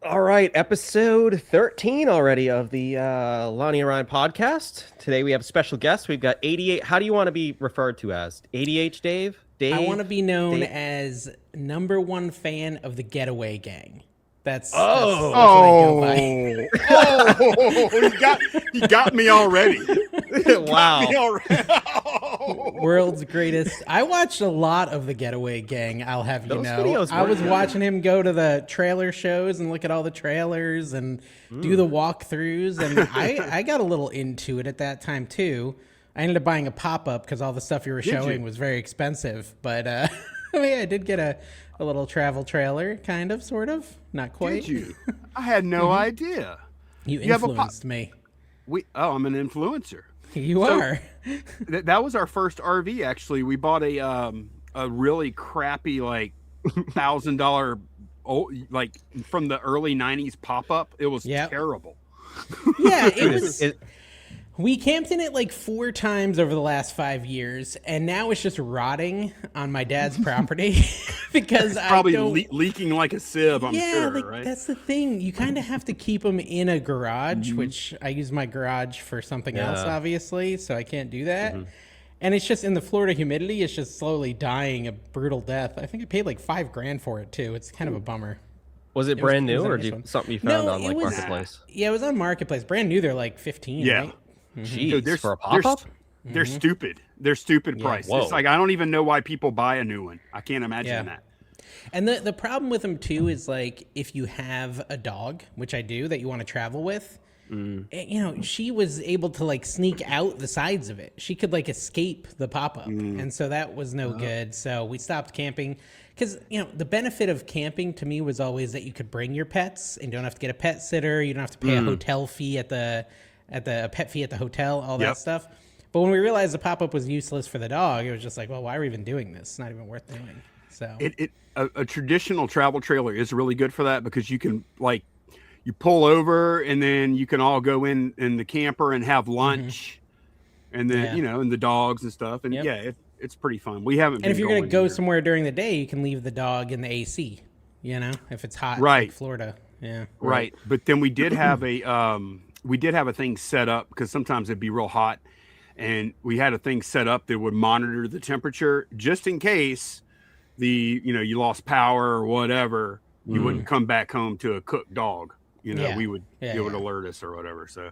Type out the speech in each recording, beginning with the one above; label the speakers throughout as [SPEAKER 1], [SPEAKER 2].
[SPEAKER 1] All right, episode 13 already of the Lonnie and Ryan podcast. Today we have a special guest. We've got 88. How do you want to be referred to as? ADHDave?
[SPEAKER 2] I want
[SPEAKER 1] Dave?
[SPEAKER 2] to be known
[SPEAKER 1] Dave?
[SPEAKER 2] as number one fan of the Getaway Gang. That's what I go by.
[SPEAKER 3] Oh, he got me already.
[SPEAKER 1] Wow.
[SPEAKER 3] Me already.
[SPEAKER 2] World's greatest. I watched a lot of the Getaway Gang, I'll have you
[SPEAKER 1] Those
[SPEAKER 2] know.
[SPEAKER 1] videos
[SPEAKER 2] I
[SPEAKER 1] were
[SPEAKER 2] was
[SPEAKER 1] good.
[SPEAKER 2] watching him go to the trailer shows and look at all the trailers and do the walkthroughs. And I got a little into it at that time, too. I ended up buying a pop-up because all the stuff you were showing was very expensive. But I mean, I did get a little travel trailer, kind of, sort of. Not quite.
[SPEAKER 3] Did you? I had no idea.
[SPEAKER 2] You
[SPEAKER 3] have a
[SPEAKER 2] influenced me.
[SPEAKER 3] I'm an influencer.
[SPEAKER 2] You are.
[SPEAKER 3] That was our first RV. Actually, we bought a really crappy $1,000 like from the early '90s pop up. It was terrible.
[SPEAKER 2] Yeah, it was. We camped in it like 4 times over the last 5 years, and now it's just rotting on my dad's property because
[SPEAKER 3] It's probably
[SPEAKER 2] I don't.
[SPEAKER 3] leaking like a sieve. I'm sure,
[SPEAKER 2] like,
[SPEAKER 3] right?
[SPEAKER 2] that's the thing. You kind of have to keep them in a garage, which I use my garage for something else, obviously, so I can't do that. And it's just in the Florida humidity, it's just slowly dying a brutal death. I think I paid like $5,000 for it too. It's kind of a bummer.
[SPEAKER 1] Was it brand new
[SPEAKER 2] a
[SPEAKER 1] or
[SPEAKER 2] nice one.
[SPEAKER 1] something you found
[SPEAKER 2] No,
[SPEAKER 1] on
[SPEAKER 2] it
[SPEAKER 1] like
[SPEAKER 2] was-
[SPEAKER 1] Marketplace?
[SPEAKER 2] Yeah, it was on Marketplace. Brand new, they're like 15,
[SPEAKER 3] Yeah.
[SPEAKER 2] right?
[SPEAKER 1] Jeez,
[SPEAKER 3] Dude,
[SPEAKER 1] for a pop-up?
[SPEAKER 3] They're stupid. They're stupid price.
[SPEAKER 1] Whoa.
[SPEAKER 3] It's like I don't even know why people buy a new one. I can't imagine that.
[SPEAKER 2] And the problem with them too is like if you have a dog, which I do, that you want to travel with, she was able to like sneak out the sides of it. She could like escape the pop-up. And so that was no good. So we stopped camping because, the benefit of camping to me was always that you could bring your pets and you don't have to get a pet sitter. You don't have to pay a hotel fee at the pet fee at the hotel, all that stuff. But when we realized the pop-up was useless for the dog, it was just like, well, why are we even doing this? It's not even worth doing. So
[SPEAKER 3] A traditional travel trailer is really good for that because you can you pull over and then you can all go in the camper and have lunch, and then and the dogs and stuff, and it's pretty fun. We haven't.
[SPEAKER 2] And if you're going to go
[SPEAKER 3] either.
[SPEAKER 2] somewhere during the day, you can leave the dog in the AC, if it's hot,
[SPEAKER 3] Right.
[SPEAKER 2] like Florida. Yeah.
[SPEAKER 3] Right. But then we did have a thing set up because sometimes it'd be real hot, and we had a thing set up that would monitor the temperature just in case you lost power or whatever. You wouldn't come back home to a cooked dog. We would it would alert us or whatever. So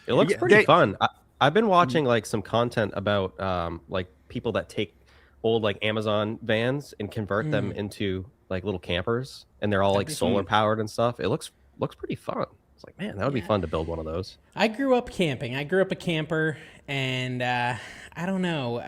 [SPEAKER 1] It looks pretty fun. I've been watching like some content about like people that take old like Amazon vans and convert them into like little campers, and they're all like solar powered and stuff. It looks pretty fun. It's like, man, that would be fun to build one of those.
[SPEAKER 2] I grew up camping. I grew up a camper, and I don't know.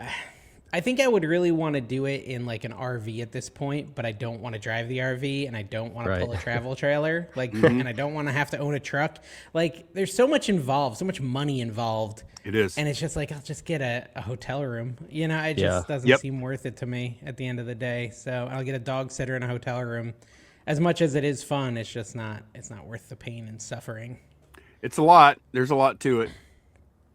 [SPEAKER 2] I think I would really want to do it in like an RV at this point, but I don't want to drive the RV, and I don't want to pull a travel trailer, and I don't want to have to own a truck. Like, there's so much involved, so much money involved.
[SPEAKER 3] it is.
[SPEAKER 2] And it's just like, I'll just get a hotel room. It just doesn't seem worth it to me at the end of the day. So I'll get a dog sitter in a hotel room. As much as it is fun, it's just not worth the pain and suffering.
[SPEAKER 3] It's a lot. There's a lot to it.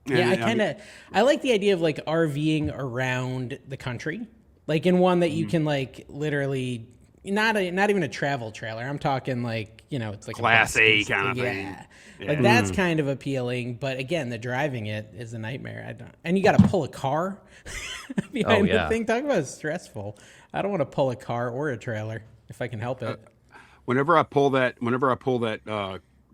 [SPEAKER 2] Yeah, I like the idea of like RVing around the country, like in one that you can like literally not even a travel trailer. I'm talking like it's like
[SPEAKER 3] Class
[SPEAKER 2] a
[SPEAKER 3] A kind of thing.
[SPEAKER 2] Yeah, like that's kind of appealing. But again, the driving it is a nightmare. And you got to pull a car behind the thing. Talk about stressful. I don't want to pull a car or a trailer if I can help it.
[SPEAKER 3] Whenever I pull that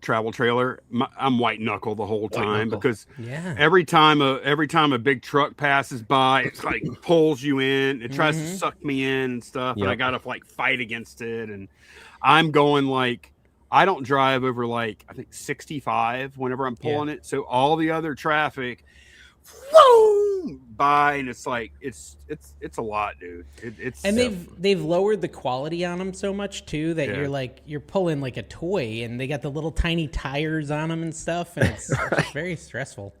[SPEAKER 3] travel trailer, I'm white knuckle the whole time because every time a big truck passes by, it's like pulls you in. It tries to suck me in and stuff, and I gotta like fight against it. And I'm going like I don't drive over like I think 65 whenever I'm pulling it. So all the other traffic by, and it's like it's a lot, dude.
[SPEAKER 2] And they've lowered the quality on them so much too that you're pulling like a toy, and they got the little tiny tires on them and stuff, and it's just very stressful.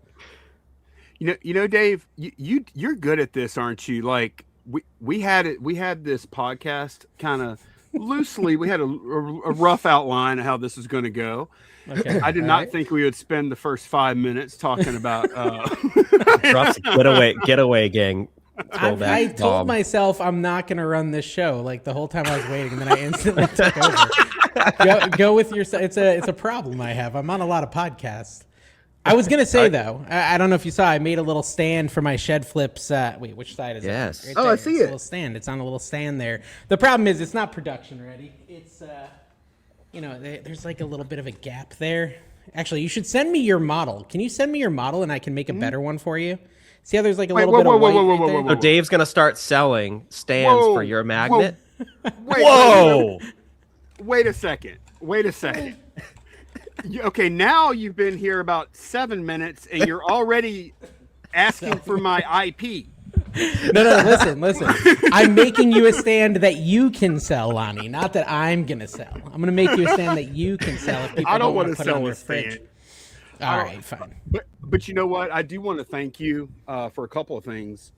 [SPEAKER 3] Dave, you're good at this, aren't you? Like we had this podcast kind of loosely. We had a rough outline of how this is going to go.
[SPEAKER 2] Okay.
[SPEAKER 3] I did not think we would spend the first 5 minutes talking about
[SPEAKER 1] Ruff's getaway gang
[SPEAKER 2] I told myself I'm not going to run this show like the whole time I was waiting, and then I instantly took over. Go with your. It's a problem I have. I'm on a lot of podcasts. I was gonna say though, I don't know if you saw, I made a little stand for my shed flips. Wait, which side is it?
[SPEAKER 1] Yes.
[SPEAKER 2] Right
[SPEAKER 3] I
[SPEAKER 2] there.
[SPEAKER 3] see
[SPEAKER 2] It's
[SPEAKER 3] it.
[SPEAKER 2] a little stand. It's on a little stand there. The problem is it's not production ready. It's there's like a little bit of a gap there. Actually, you should send me your model. Can you send me your model and I can make a better one for you? See how there's like a little bit of white right there?
[SPEAKER 1] So Dave's gonna start selling stands for your magnet.
[SPEAKER 3] Wait a second. Okay, now you've been here about 7 minutes and you're already asking for my IP.
[SPEAKER 2] No, listen. I'm making you a stand that you can sell, Lonnie, not that I'm going to sell. I'm going to make you a stand that you can sell if people
[SPEAKER 3] I don't
[SPEAKER 2] want
[SPEAKER 3] want
[SPEAKER 2] to
[SPEAKER 3] to
[SPEAKER 2] put it on
[SPEAKER 3] sell
[SPEAKER 2] their
[SPEAKER 3] a
[SPEAKER 2] fridge.
[SPEAKER 3] stand.
[SPEAKER 2] All right, fine.
[SPEAKER 3] But you know what? I do want to thank you for a couple of things.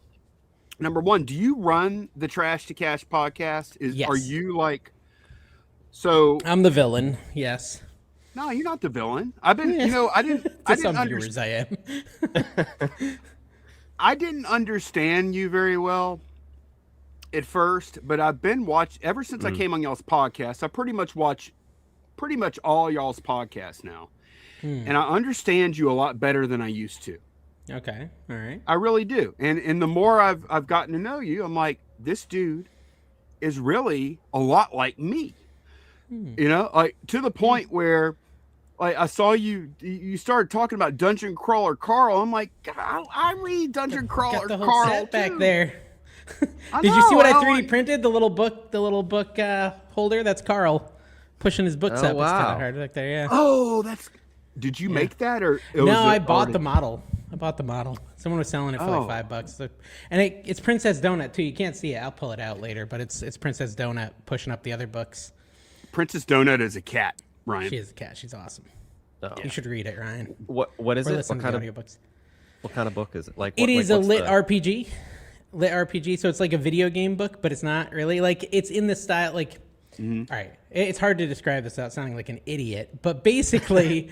[SPEAKER 3] Number one, do you run the Trash to Cash podcast?
[SPEAKER 2] Yes.
[SPEAKER 3] Are you like... So...
[SPEAKER 2] I'm the villain, yes.
[SPEAKER 3] No, you're not the villain. I didn't
[SPEAKER 2] Viewers, I am.
[SPEAKER 3] I didn't understand you very well at first, but I've been ever since I came on y'all's podcast. I pretty much watch all y'all's podcasts now. And I understand you a lot better than I used to.
[SPEAKER 2] Okay. All right.
[SPEAKER 3] I really do. And the more I've gotten to know you, I'm like, this dude is really a lot like me. You know, like to the point where like I saw you started talking about Dungeon Crawler Carl. I'm like, I read Dungeon Crawler
[SPEAKER 2] Got the whole
[SPEAKER 3] Carl
[SPEAKER 2] set back
[SPEAKER 3] too.
[SPEAKER 2] there. Did you see what I 3D printed? The little book holder? That's Carl pushing his books up.
[SPEAKER 1] Wow.
[SPEAKER 2] It's kind of hard back there, yeah.
[SPEAKER 3] Oh, did you make that or
[SPEAKER 2] I bought the model. Someone was selling it for like $5. And it's Princess Donut too. You can't see it. I'll pull it out later, but it's Princess Donut pushing up the other books.
[SPEAKER 3] Princess Donut is a cat, Ryan.
[SPEAKER 2] She is a cat. She's awesome.
[SPEAKER 1] Oh.
[SPEAKER 2] You should read it, Ryan.
[SPEAKER 1] What is
[SPEAKER 2] Or
[SPEAKER 1] it?
[SPEAKER 2] listen
[SPEAKER 1] What
[SPEAKER 2] to
[SPEAKER 1] kind
[SPEAKER 2] the
[SPEAKER 1] of
[SPEAKER 2] audiobooks.
[SPEAKER 1] what kind of book is it? Like
[SPEAKER 2] It is a lit RPG. Lit RPG, so it's like a video game book, but it's not really. Like it's in the style like all right. It's hard to describe this without sounding like an idiot, but basically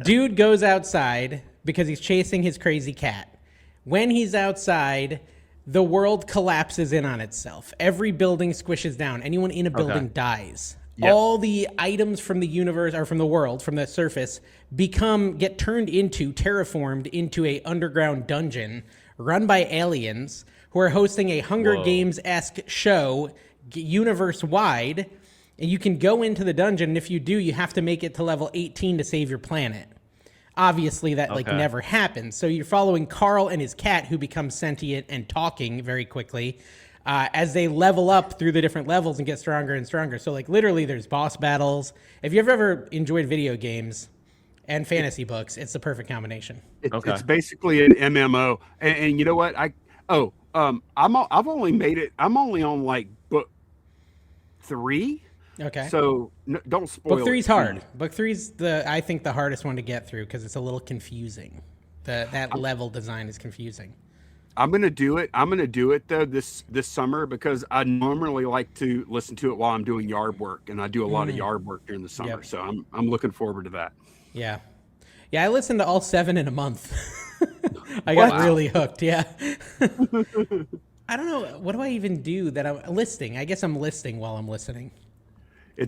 [SPEAKER 2] dude goes outside because he's chasing his crazy cat. When he's outside, the world collapses in on itself. Every building squishes down. Anyone in a building dies. Yep. All the items from the universe or from the world, from the surface, get turned into, terraformed into a underground dungeon run by aliens who are hosting a Hunger Games-esque show universe-wide. And you can go into the dungeon, and if you do, you have to make it to level 18 to save your planet. Obviously, that never happens. So you're following Carl and his cat, who become sentient and talking very quickly, as they level up through the different levels and get stronger and stronger. So like literally there's boss battles. If you've ever enjoyed video games and fantasy books, it's the perfect combination.
[SPEAKER 3] It's basically an MMO. And you know what? I've only made it. I'm only on like book 3.
[SPEAKER 2] Okay.
[SPEAKER 3] So don't spoil.
[SPEAKER 2] Book 3's hard. Book 3's I think the hardest one to get through because it's a little confusing. That level design is confusing.
[SPEAKER 3] I'm gonna do it. I'm gonna do it though this summer because I normally like to listen to it while I'm doing yard work, and I do a lot of yard work during the summer. Yep. So I'm looking forward to that.
[SPEAKER 2] Yeah. I listened to all 7 in a month. I got really hooked. Yeah. I don't know. What do I even do that I'm listing? I guess I'm listing while I'm listening.
[SPEAKER 1] Are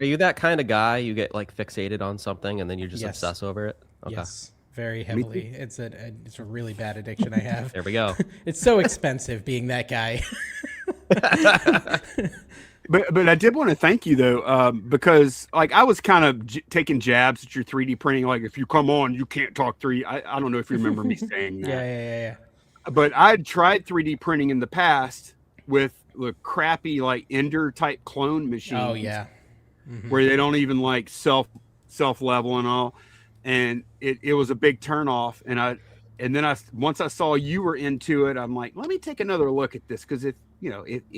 [SPEAKER 1] you that kind of guy? You get like fixated on something and then you just obsess over it? Okay.
[SPEAKER 2] Yes. Very heavily. It's a really bad addiction I have.
[SPEAKER 1] There we go.
[SPEAKER 2] It's so expensive being that guy.
[SPEAKER 3] But I did want to thank you though, because like I was kind of taking jabs at your 3D printing. Like if you come on, you can't talk 3D. I don't know if you remember me saying that.
[SPEAKER 2] Yeah.
[SPEAKER 3] But I'd tried 3D printing in the past with the crappy like Ender type clone machines.
[SPEAKER 2] Oh yeah.
[SPEAKER 3] Where they don't even like self level and all. And it was a big turnoff. And then once I saw you were into it, I'm like, let me take another look at this because if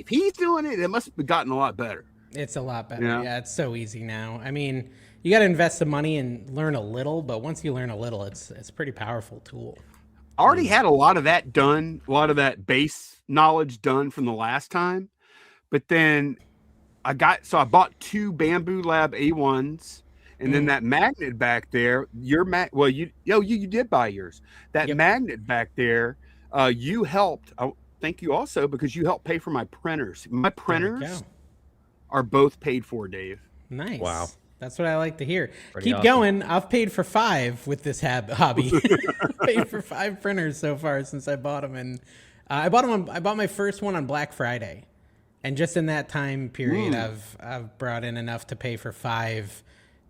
[SPEAKER 3] he's doing it, it must have gotten a lot better.
[SPEAKER 2] It's a lot better. Yeah, it's so easy now. I mean, you got to invest the money and learn a little, but once you learn a little, it's a pretty powerful tool.
[SPEAKER 3] I already had a lot of that done, a lot of that base knowledge done from the last time, but then I bought 2 Bamboo Lab A1s. And then that magnet back there, you did buy yours. That magnet back there, you helped. I thank you also because you helped pay for my printers. My printers are both paid for, Dave.
[SPEAKER 2] Nice.
[SPEAKER 1] Wow.
[SPEAKER 2] That's what I like to hear.
[SPEAKER 1] Pretty
[SPEAKER 2] Keep
[SPEAKER 1] awesome.
[SPEAKER 2] going. I've paid for 5 with this hobby. Paid for 5 printers so far since I bought them, and I bought my first one on Black Friday, and just in that time period, I've brought in enough to pay for 5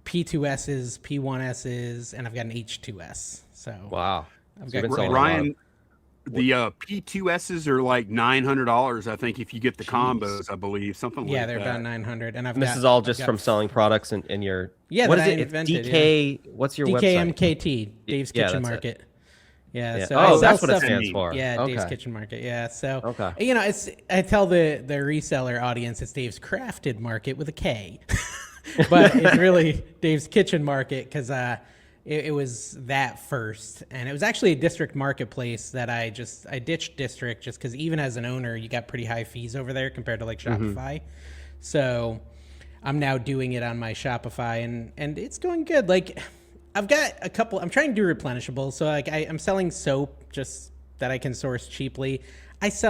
[SPEAKER 2] P2Ss, P1Ss, and I've got an H2S. So
[SPEAKER 1] wow.
[SPEAKER 2] I've
[SPEAKER 1] So
[SPEAKER 2] got
[SPEAKER 3] Ryan. The P2Ss are like $900, I think, if you get the combos. I believe something like that.
[SPEAKER 2] Yeah, they're about 900, and
[SPEAKER 1] this is all just from selling products in your.
[SPEAKER 2] Yeah,
[SPEAKER 1] what
[SPEAKER 2] that
[SPEAKER 1] is
[SPEAKER 2] I
[SPEAKER 1] it?
[SPEAKER 2] invented,
[SPEAKER 1] It's DK. What's your website?
[SPEAKER 2] DKMKT, Dave's Kitchen
[SPEAKER 1] that's
[SPEAKER 2] Market. Yeah.
[SPEAKER 1] Yeah.
[SPEAKER 2] So
[SPEAKER 1] Oh,
[SPEAKER 2] I
[SPEAKER 1] that's
[SPEAKER 2] sell
[SPEAKER 1] what it
[SPEAKER 2] stuff-
[SPEAKER 1] stands for.
[SPEAKER 2] Yeah,
[SPEAKER 1] Okay.
[SPEAKER 2] Dave's Kitchen Market. Yeah. So
[SPEAKER 1] Okay.
[SPEAKER 2] you know, I tell the reseller audience it's Dave's Crafted Market with a K, but it's really Dave's Kitchen Market because it was that first, and it was actually a district marketplace that I ditched district just because even as an owner you got pretty high fees over there compared to like Shopify. So I'm now doing it on my Shopify, and it's going good. Like I've got a couple. I'm trying to do replenishables, so like I'm selling soap just that I can source cheaply. I've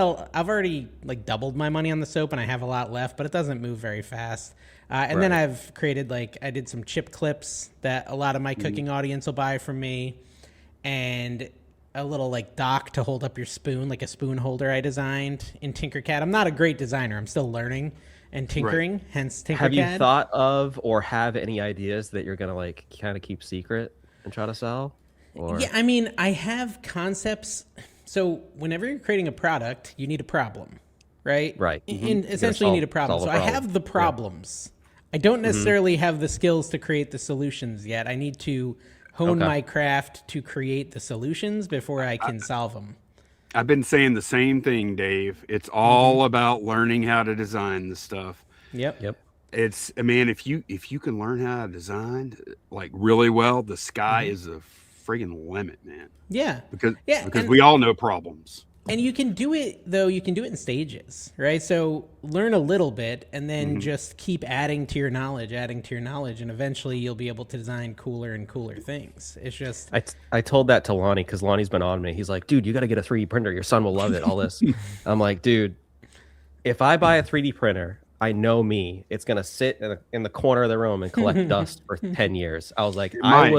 [SPEAKER 2] already like doubled my money on the soap, and I have a lot left, but it doesn't move very fast. And then I've created I did some chip clips that a lot of my cooking audience will buy from me, and a little like dock to hold up your spoon, like a spoon holder I designed in Tinkercad. I'm not a great designer. I'm still learning and tinkering, hence Tinkercad.
[SPEAKER 1] Have you thought of or have any ideas that you're gonna like kind of keep secret and try to sell? Or?
[SPEAKER 2] Yeah, I mean, I have concepts. So whenever you're creating a product, you need a problem, right?
[SPEAKER 1] Right.
[SPEAKER 2] And essentially, you need a problem. So I have the problems. I don't necessarily have the skills to create the solutions yet. I need to hone my craft to create the solutions before I can solve them.
[SPEAKER 3] I've been saying the same thing, Dave. It's all about learning how to design the stuff.
[SPEAKER 2] Yep.
[SPEAKER 3] It's, man, if you can learn how to design like really well, the sky is a friggin' limit, man.
[SPEAKER 2] Yeah.
[SPEAKER 3] Because we all know problems.
[SPEAKER 2] And you can do it, though, you can do it in stages, right? So learn a little bit and then just keep adding to your knowledge, and eventually you'll be able to design cooler and cooler things. It's just...
[SPEAKER 1] I told that to Lonnie because Lonnie's been on me. He's like, dude, you got to get a 3D printer. Your son will love it, all this. I'm like, dude, if I buy a 3D printer, I know me. It's going to sit in the corner of the room and collect dust for 10 years. I was like, I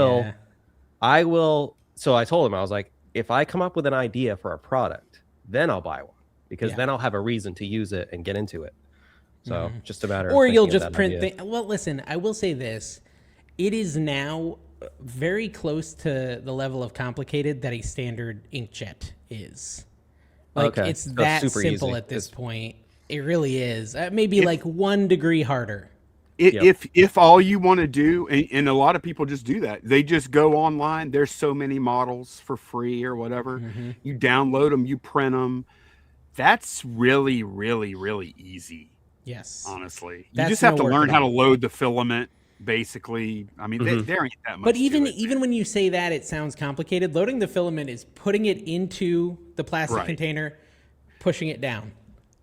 [SPEAKER 1] will. So I told him, I was like, if I come up with an idea for a product, then I'll buy one because then I'll have a reason to use it and get into it. So just a matter of
[SPEAKER 2] or you'll just print things. Well, listen, I will say this. It is now very close to the level of complicated that a standard inkjet is. Like it's so that
[SPEAKER 1] super
[SPEAKER 2] simple
[SPEAKER 1] easy
[SPEAKER 2] at this point. It really is. Maybe like 1 degree harder.
[SPEAKER 3] If all you want to do, and a lot of people just do that, they just go online. There's so many models for free or whatever. You download them, you print them. That's really, really, really easy.
[SPEAKER 2] Yes.
[SPEAKER 3] Honestly, you just have to learn how to load the filament. Basically, I mean, there ain't that much.
[SPEAKER 2] But even when you say that, it sounds complicated. Loading the filament is putting it into the plastic container, pushing it down,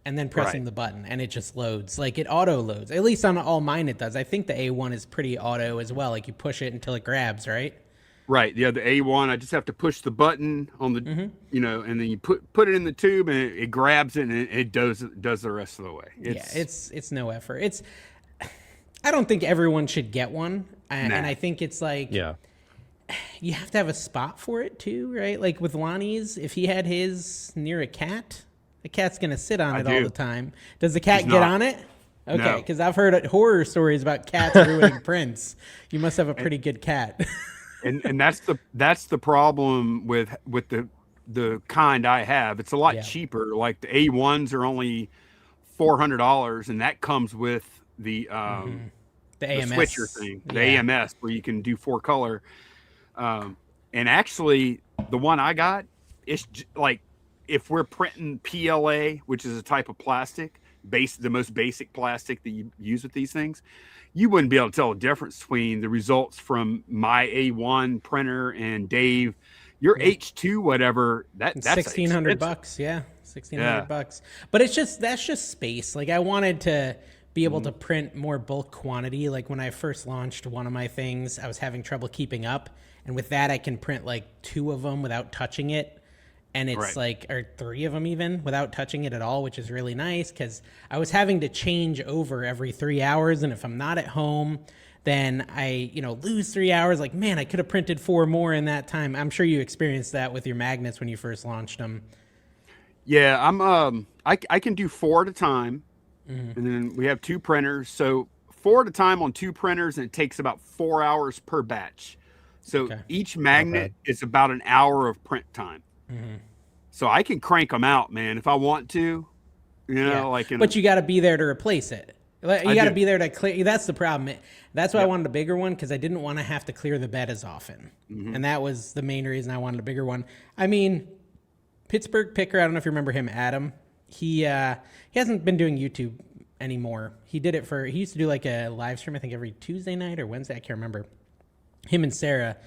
[SPEAKER 2] and then pressing the button, and it just loads. Like it auto loads. At least on all mine it does. I think the A1 is pretty auto as well. Like you push it until it grabs, right?
[SPEAKER 3] Right. Yeah, the A1, I just have to push the button on the, and then you put it in the tube and it grabs it and it does the rest of the way.
[SPEAKER 2] It's no effort. I don't think everyone should get one. And I think it's like, you have to have a spot for it too, right? Like with Lonnie's, if he had his near a cat, the cat's going to sit on it all the time. Does the cat get on it? Okay, because I've heard horror stories about cats ruining prints. You must have a pretty good cat.
[SPEAKER 3] and that's the problem with the kind I have. It's a lot cheaper. Like the A1s are only $400, and that comes with the AMS switcher thing, the AMS, where you can do 4-color. And actually, the one I got, it's like if we're printing PLA, which is a type of plastic, the most basic plastic that you use with these things, you wouldn't be able to tell the difference between the results from my A1 printer and Dave. Your H2, whatever, that's
[SPEAKER 2] $1,600. $1,600. But that's just space. Like I wanted to be able to print more bulk quantity. Like when I first launched one of my things, I was having trouble keeping up. And with that, I can print like 2 of them without touching it. and it's like, or 3 of them even, without touching it at all, which is really nice because I was having to change over every 3 hours, and if I'm not at home, then I, lose 3 hours. Like, man, I could have printed 4 more in that time. I'm sure you experienced that with your magnets when you first launched them.
[SPEAKER 3] Yeah, I can do 4 at a time, and then we have 2 printers, so 4 at a time on 2 printers, and it takes about 4 hours per batch. So each magnet is about an hour of print time. So I can crank them out, man, if I want to. But you
[SPEAKER 2] got to be there to replace it. You got to be there to clear. That's the problem. That's why I wanted a bigger one, because I didn't want to have to clear the bed as often. And that was the main reason I wanted a bigger one. I mean, Pittsburgh Picker, I don't know if you remember him, Adam. He hasn't been doing YouTube anymore. He used to do like a live stream, I think every Tuesday night or Wednesday. I can't remember. Him and Sarah,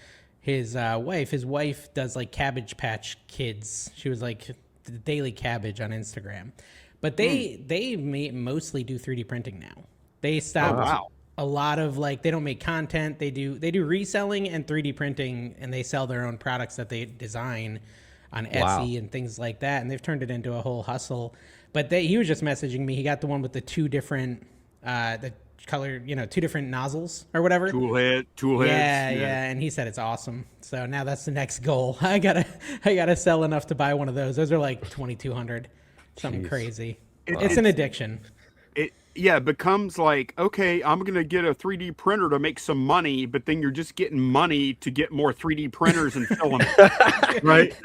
[SPEAKER 2] his wife does like Cabbage Patch Kids. She was like the Daily Cabbage on Instagram. But they mostly do 3D printing now. They stopped a lot of they don't make content. They do reselling and 3D printing, and they sell their own products that they design on Etsy and things like that. And they've turned it into a whole hustle. But he was just messaging me. He got the one with the 2 different the color, 2 different nozzles or whatever.
[SPEAKER 3] Tool heads.
[SPEAKER 2] Yeah. And he said it's awesome. So now that's the next goal. I gotta sell enough to buy one of those. Those are like 2,200. Something crazy. It's an addiction.
[SPEAKER 3] It becomes like, okay, I'm going to get a 3D printer to make some money, but then you're just getting money to get more 3D printers and filament, right?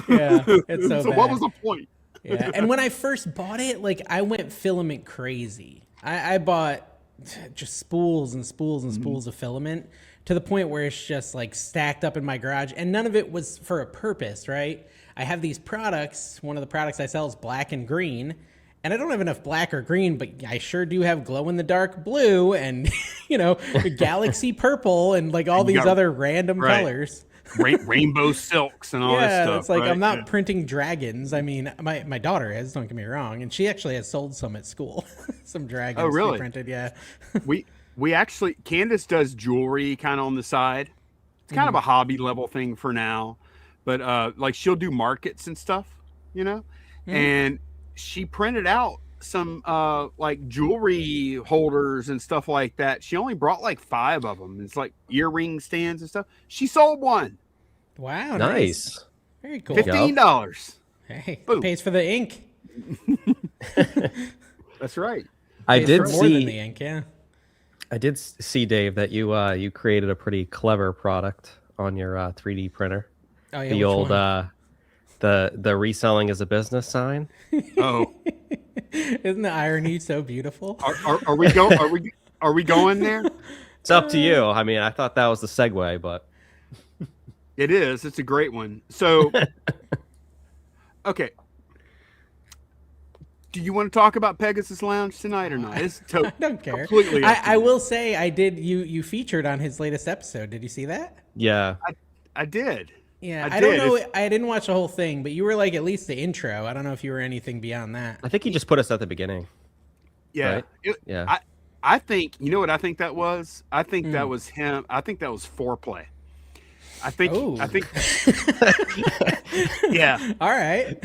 [SPEAKER 2] Yeah, it's so bad.
[SPEAKER 3] What was the point?
[SPEAKER 2] Yeah, and when I first bought it, I went filament crazy. I bought just spools and spools and spools of filament to the point where it's just stacked up in my garage, and none of it was for a purpose, right? I have these products. One of the products I sell is black and green, and I don't have enough black or green, but I sure do have glow in the dark blue and, galaxy purple and all these other random colors.
[SPEAKER 3] Rainbow silks and all this stuff.
[SPEAKER 2] It's I'm not printing dragons. I mean, my daughter is, don't get me wrong, and she actually has sold some at school. Some dragons.
[SPEAKER 3] Oh, really?
[SPEAKER 2] Printed, yeah.
[SPEAKER 3] we actually, Candace does jewelry kind of on the side. It's kind of a hobby level thing for now. But she'll do markets and stuff, and she printed out some jewelry holders and stuff like that. She only brought 5 of them. It's earring stands and stuff. She sold one.
[SPEAKER 2] Wow, nice. Very cool.
[SPEAKER 3] $15.
[SPEAKER 2] Hey, pays for the ink.
[SPEAKER 3] That's right.
[SPEAKER 1] I did
[SPEAKER 2] see more than the ink, yeah.
[SPEAKER 1] I did see, Dave, that you created a pretty clever product on your 3D printer.
[SPEAKER 2] Oh, yeah,
[SPEAKER 1] the old the reselling as a business sign.
[SPEAKER 3] Oh,
[SPEAKER 2] isn't the irony so beautiful?
[SPEAKER 3] Are we going? Are we going there?
[SPEAKER 1] It's up to you. I mean, I thought that was the segue, but
[SPEAKER 3] it is. It's a great one. So, okay. Do you want to talk about Pegasus Lounge tonight or not?
[SPEAKER 2] I don't care.
[SPEAKER 3] Completely.
[SPEAKER 2] I will say I did. You featured on his latest episode. Did you see that?
[SPEAKER 1] Yeah,
[SPEAKER 3] I did.
[SPEAKER 2] Yeah, I don't know. I didn't watch the whole thing, but you were at least the intro. I don't know if you were anything beyond that.
[SPEAKER 1] I think he just put us at the beginning.
[SPEAKER 3] Yeah.
[SPEAKER 1] Right?
[SPEAKER 3] I think, you know what I think that was? I think that was him. I think that was foreplay. I think, yeah.
[SPEAKER 2] All right.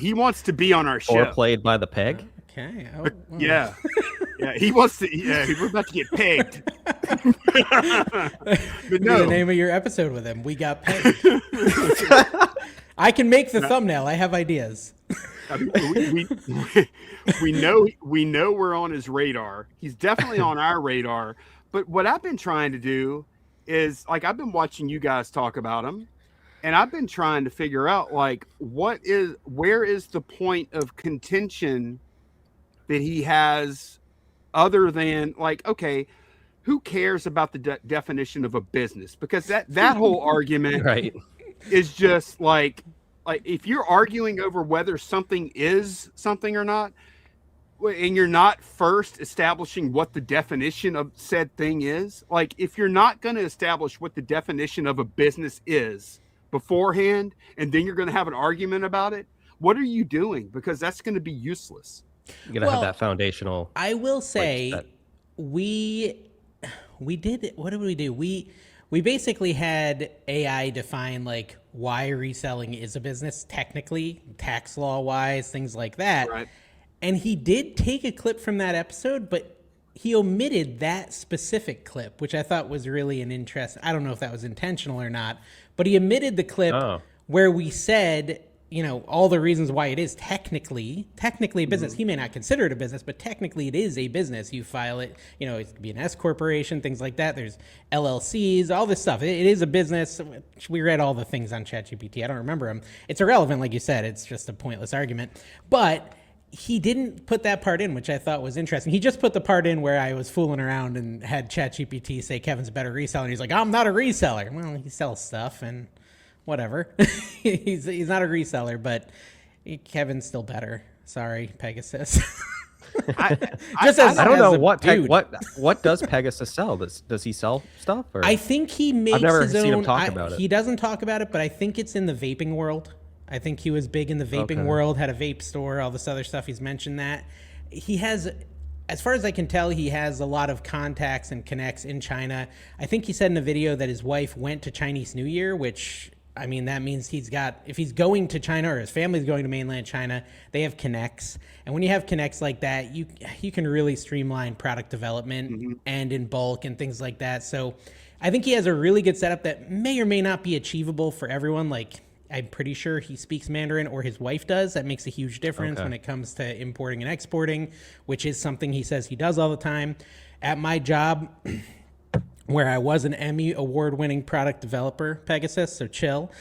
[SPEAKER 3] He wants to be on our show.
[SPEAKER 1] Foreplayed by the peg.
[SPEAKER 2] Okay.
[SPEAKER 3] Yeah. Yeah. He wants to, we're about to get pegged. But no.
[SPEAKER 2] The name of your episode with him. We got pegged. I can make the thumbnail. I have ideas.
[SPEAKER 3] I mean, we know we're on his radar. He's definitely on our radar. But what I've been trying to do is I've been watching you guys talk about him, and I've been trying to figure out where is the point of contention that he has, other than okay, who cares about the definition of a business? Because that whole argument
[SPEAKER 1] right
[SPEAKER 3] is just if you're arguing over whether something is something or not, and you're not first establishing what the definition of said thing is, if you're not going to establish what the definition of a business is beforehand, and then you're going to have an argument about it, what are you doing? Because that's going to be useless.
[SPEAKER 1] You're going to have that foundational.
[SPEAKER 2] I will say we did. What did we do? we basically had AI define like why reselling is a business technically, tax law wise, things like that.
[SPEAKER 3] Right.
[SPEAKER 2] And he did take a clip from that episode, but he omitted that specific clip, which I thought was really an interest. I don't know if that was intentional or not, but he omitted the clip where we said, you know, all the reasons why it is technically a business. He may not consider it a business, but technically it is a business. You file it, you know, it could be an S corporation, things like that. There's LLCs, all this stuff. It is a business. We read all the things on ChatGPT. I don't remember them. It's irrelevant, like you said. It's just a pointless argument. But he didn't put that part in, which I thought was interesting. He just put the part in where I was fooling around and had ChatGPT say Kevin's a better reseller. And he's like, I'm not a reseller. Well, he sells stuff and whatever. he's not a reseller, but Kevin's still better. Sorry, Pegasus.
[SPEAKER 1] I don't know what does Pegasus sell? Does he sell stuff? Or?
[SPEAKER 2] I think he makes
[SPEAKER 1] I've never
[SPEAKER 2] his
[SPEAKER 1] seen
[SPEAKER 2] own.
[SPEAKER 1] him talk about it.
[SPEAKER 2] He doesn't talk about it, but I think it's in the vaping world. I think he was big in the vaping world, had a vape store, all this other stuff. He's mentioned that. He has, as far as I can tell, he has a lot of contacts and connects in China. I think he said in a video that his wife went to Chinese New Year, which, I mean, that means if he's going to China or his family's going to mainland China, they have connects. And when you have connects like that, you can really streamline product development and in bulk and things like that. So I think he has a really good setup that may or may not be achievable for everyone. Like, I'm pretty sure he speaks Mandarin, or his wife does. That makes a huge difference when it comes to importing and exporting, which is something he says he does all the time. At my job, where I was an Emmy award-winning product developer, Pegasus, so chill.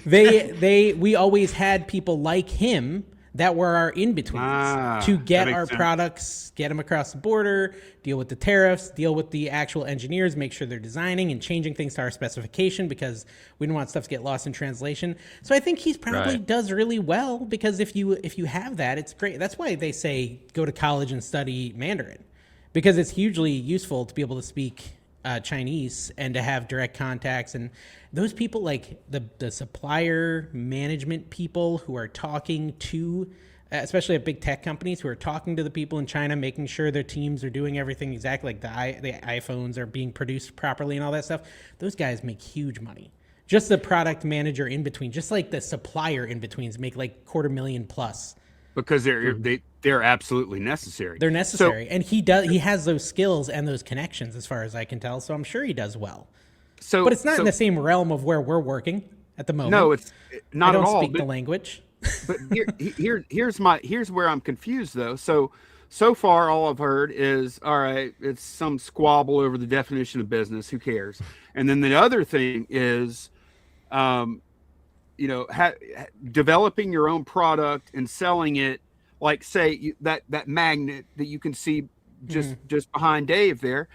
[SPEAKER 2] We always had people like him that were our in-betweens to get our products, get them across the border, deal with the tariffs, deal with the actual engineers, make sure they're designing and changing things to our specification because we don't want stuff to get lost in translation. So I think he's probably does really well because if you have that, it's great. That's why they say go to college and study Mandarin because it's hugely useful to be able to speak Chinese and to have direct contacts. And those people, like the supplier management people who are talking to, especially at big tech companies who are talking to the people in China, making sure their teams are doing everything exactly, like the iPhones are being produced properly and all that stuff. Those guys make huge money. Just the product manager in between, just like the supplier in betweens make like $250,000 plus.
[SPEAKER 3] Because they're absolutely necessary.
[SPEAKER 2] They're necessary. And he has those skills and those connections as far as I can tell. So I'm sure he does well. But it's not in the same realm of where we're working at the moment.
[SPEAKER 3] No, it's not at all.
[SPEAKER 2] I don't speak the language.
[SPEAKER 3] But here's where I'm confused though. So far all I've heard is, all right, it's some squabble over the definition of business. Who cares? And then the other thing is, developing your own product and selling it, like say that magnet that you can see just behind Dave there.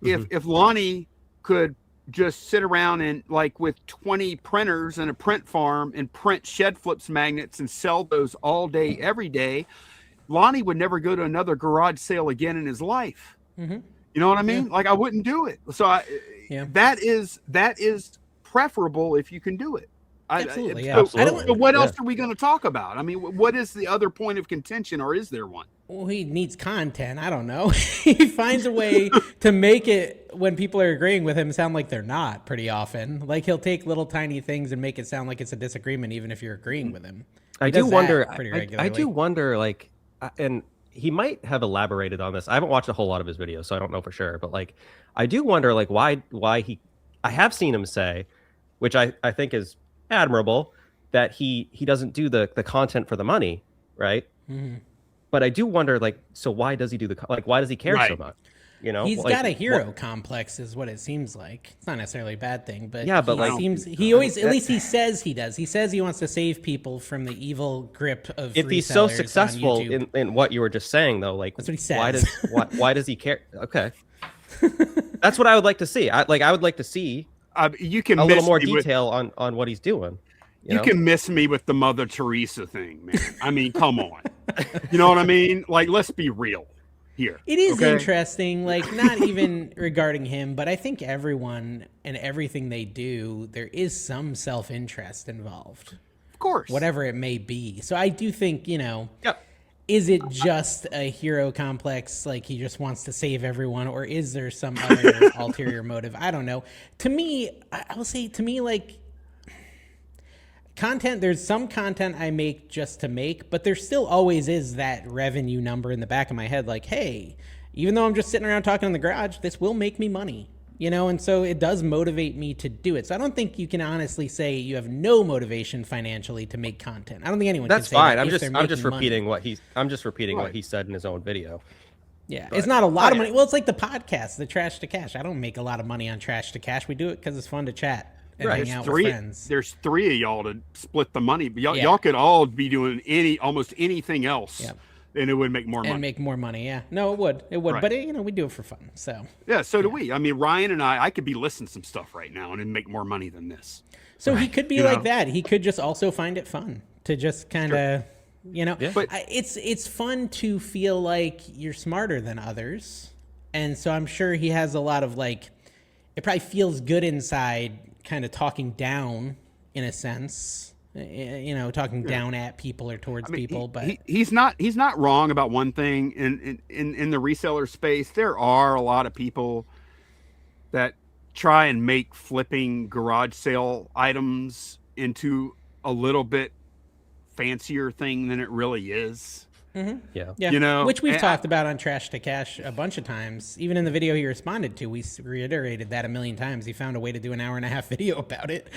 [SPEAKER 3] If Lonnie could just sit around and like with 20 printers and a print farm and print shed flips magnets and sell those all day, every day, Lonnie would never go to another garage sale again in his life. You know what I mean? Like I wouldn't do it. So that is preferable if you can do it.
[SPEAKER 2] Absolutely.
[SPEAKER 3] So what else are we going to talk about? I mean, what is the other point of contention, or is there one?
[SPEAKER 2] Well, he needs content. I don't know. He finds a way to make it when people are agreeing with him sound like they're not pretty often. Like he'll take little tiny things and make it sound like it's a disagreement, even if you're agreeing with him.
[SPEAKER 1] I do wonder, like, and he might have elaborated on this. I haven't watched a whole lot of his videos, so I don't know for sure. But like, I do wonder, like, why I have seen him say, which I think is admirable, that he doesn't do the content for the money, right? But I do wonder, like, so why does he do why does he care so much? You know,
[SPEAKER 2] he's got a hero complex, is what it seems like. It's not necessarily a bad thing, but he always, at least he says he does. He says he wants to save people from the evil grip of. If he's so successful
[SPEAKER 1] in what you were just saying, though, like
[SPEAKER 2] that's what he says.
[SPEAKER 1] Why does he care? Okay, that's what I would like to see. I would like to see.
[SPEAKER 3] You can
[SPEAKER 1] a little more detail on what he's doing.
[SPEAKER 3] You can miss me with the Mother Teresa thing, man. I mean, come on. You know what I mean? Like, let's be real here.
[SPEAKER 2] It is interesting, like, not even regarding him, but I think everyone and everything they do, there is some self-interest involved.
[SPEAKER 3] Of course.
[SPEAKER 2] Whatever it may be. So I do think, is it just a hero complex, like he just wants to save everyone, or is there some other ulterior motive? I don't know. To me, I will say, to me, like, content, there's some content I make just to make, but there still always is that revenue number in the back of my head, like, hey, even though I'm just sitting around talking in the garage, this will make me money. You know, and so it does motivate me to do it. So I don't think you can honestly say you have no motivation financially to make content. I don't think anyone
[SPEAKER 1] That's
[SPEAKER 2] can say
[SPEAKER 1] fine.
[SPEAKER 2] that
[SPEAKER 1] I'm just repeating
[SPEAKER 2] money.
[SPEAKER 1] what he said in his own video.
[SPEAKER 2] Yeah, but it's not a lot of money. Well, it's like the podcast, the Trash to Cash. I don't make a lot of money on Trash to Cash. We do it because it's fun to chat and hang out with friends.
[SPEAKER 3] There's 3 of y'all to split the money. But y'all could all be doing almost anything else. Yeah. And it would make more money.
[SPEAKER 2] And make more money, yeah. No, it would. It would. Right. But, we do it for fun, so.
[SPEAKER 3] Yeah, so do we. I mean, Ryan and I could be listing some stuff right now and make more money than this.
[SPEAKER 2] So he could be like that. He could just also find it fun to just kind of, But it's fun to feel like you're smarter than others. And so I'm sure he has a lot of, like, it probably feels good inside kind of talking down in a sense. Talking down at people or towards people, but
[SPEAKER 3] he's not wrong about one thing. In the reseller space, there are a lot of people that try and make flipping garage sale items into a little bit fancier thing than it really is.
[SPEAKER 2] Mm-hmm. Yeah. Which we've talked about on Trash to Cash a bunch of times. Even in the video he responded to, we reiterated that a million times. He found a way to do an 1.5-hour video about it.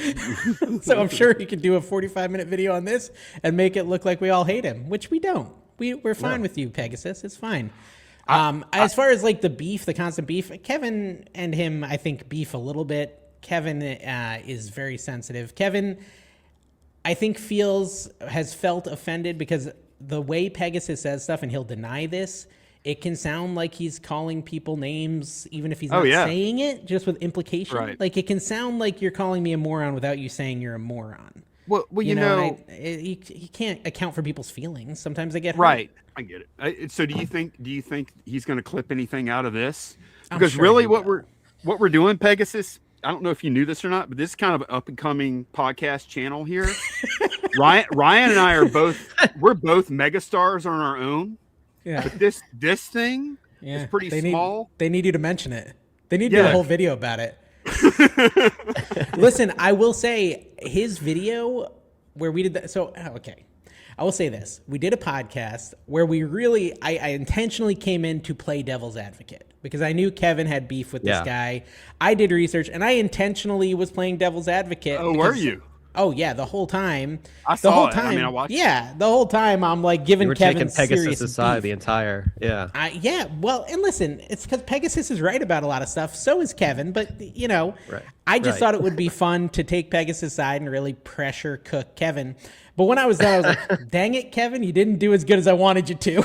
[SPEAKER 2] So I'm sure he could do a 45-minute video on this and make it look like we all hate him, which we don't. We're fine with you, Pegasus. It's fine. As far as like the beef, the constant beef, Kevin and him, I think, beef a little bit. Kevin is very sensitive. Kevin, I think, has felt offended because the way Pegasus says stuff, and he'll deny this, it can sound like he's calling people names, even if he's not saying it, just with implication. Right. Like, it can sound like you're calling me a moron without you saying you're a moron.
[SPEAKER 3] Well,
[SPEAKER 2] he can't account for people's feelings. Sometimes they get hurt.
[SPEAKER 3] Right. I get it. So do you think he's going to clip anything out of this? Because really what we're doing, Pegasus, I don't know if you knew this or not, but this is kind of an up and coming podcast channel here. Ryan and I we're both megastars on our own. Yeah. But this thing is pretty small.
[SPEAKER 2] They need you to mention it. They need to do a whole video about it. Listen, I will say his video where we did that. So, okay. I will say this. We did a podcast where I intentionally came in to play devil's advocate because I knew Kevin had beef with this guy. I did research and I intentionally was playing devil's advocate.
[SPEAKER 3] Oh, were you?
[SPEAKER 2] Oh yeah, the whole time.
[SPEAKER 3] I saw it. I mean, I watched.
[SPEAKER 2] Yeah, the whole time I'm like giving Kevin
[SPEAKER 1] Pegasus' side
[SPEAKER 2] beef.
[SPEAKER 1] The entire. Yeah.
[SPEAKER 2] Well, and listen, it's because Pegasus is right about a lot of stuff. So is Kevin, but I just thought it would be fun to take Pegasus' side and really pressure cook Kevin. But when I was done, I was like, "Dang it, Kevin, you didn't do as good as I wanted you to.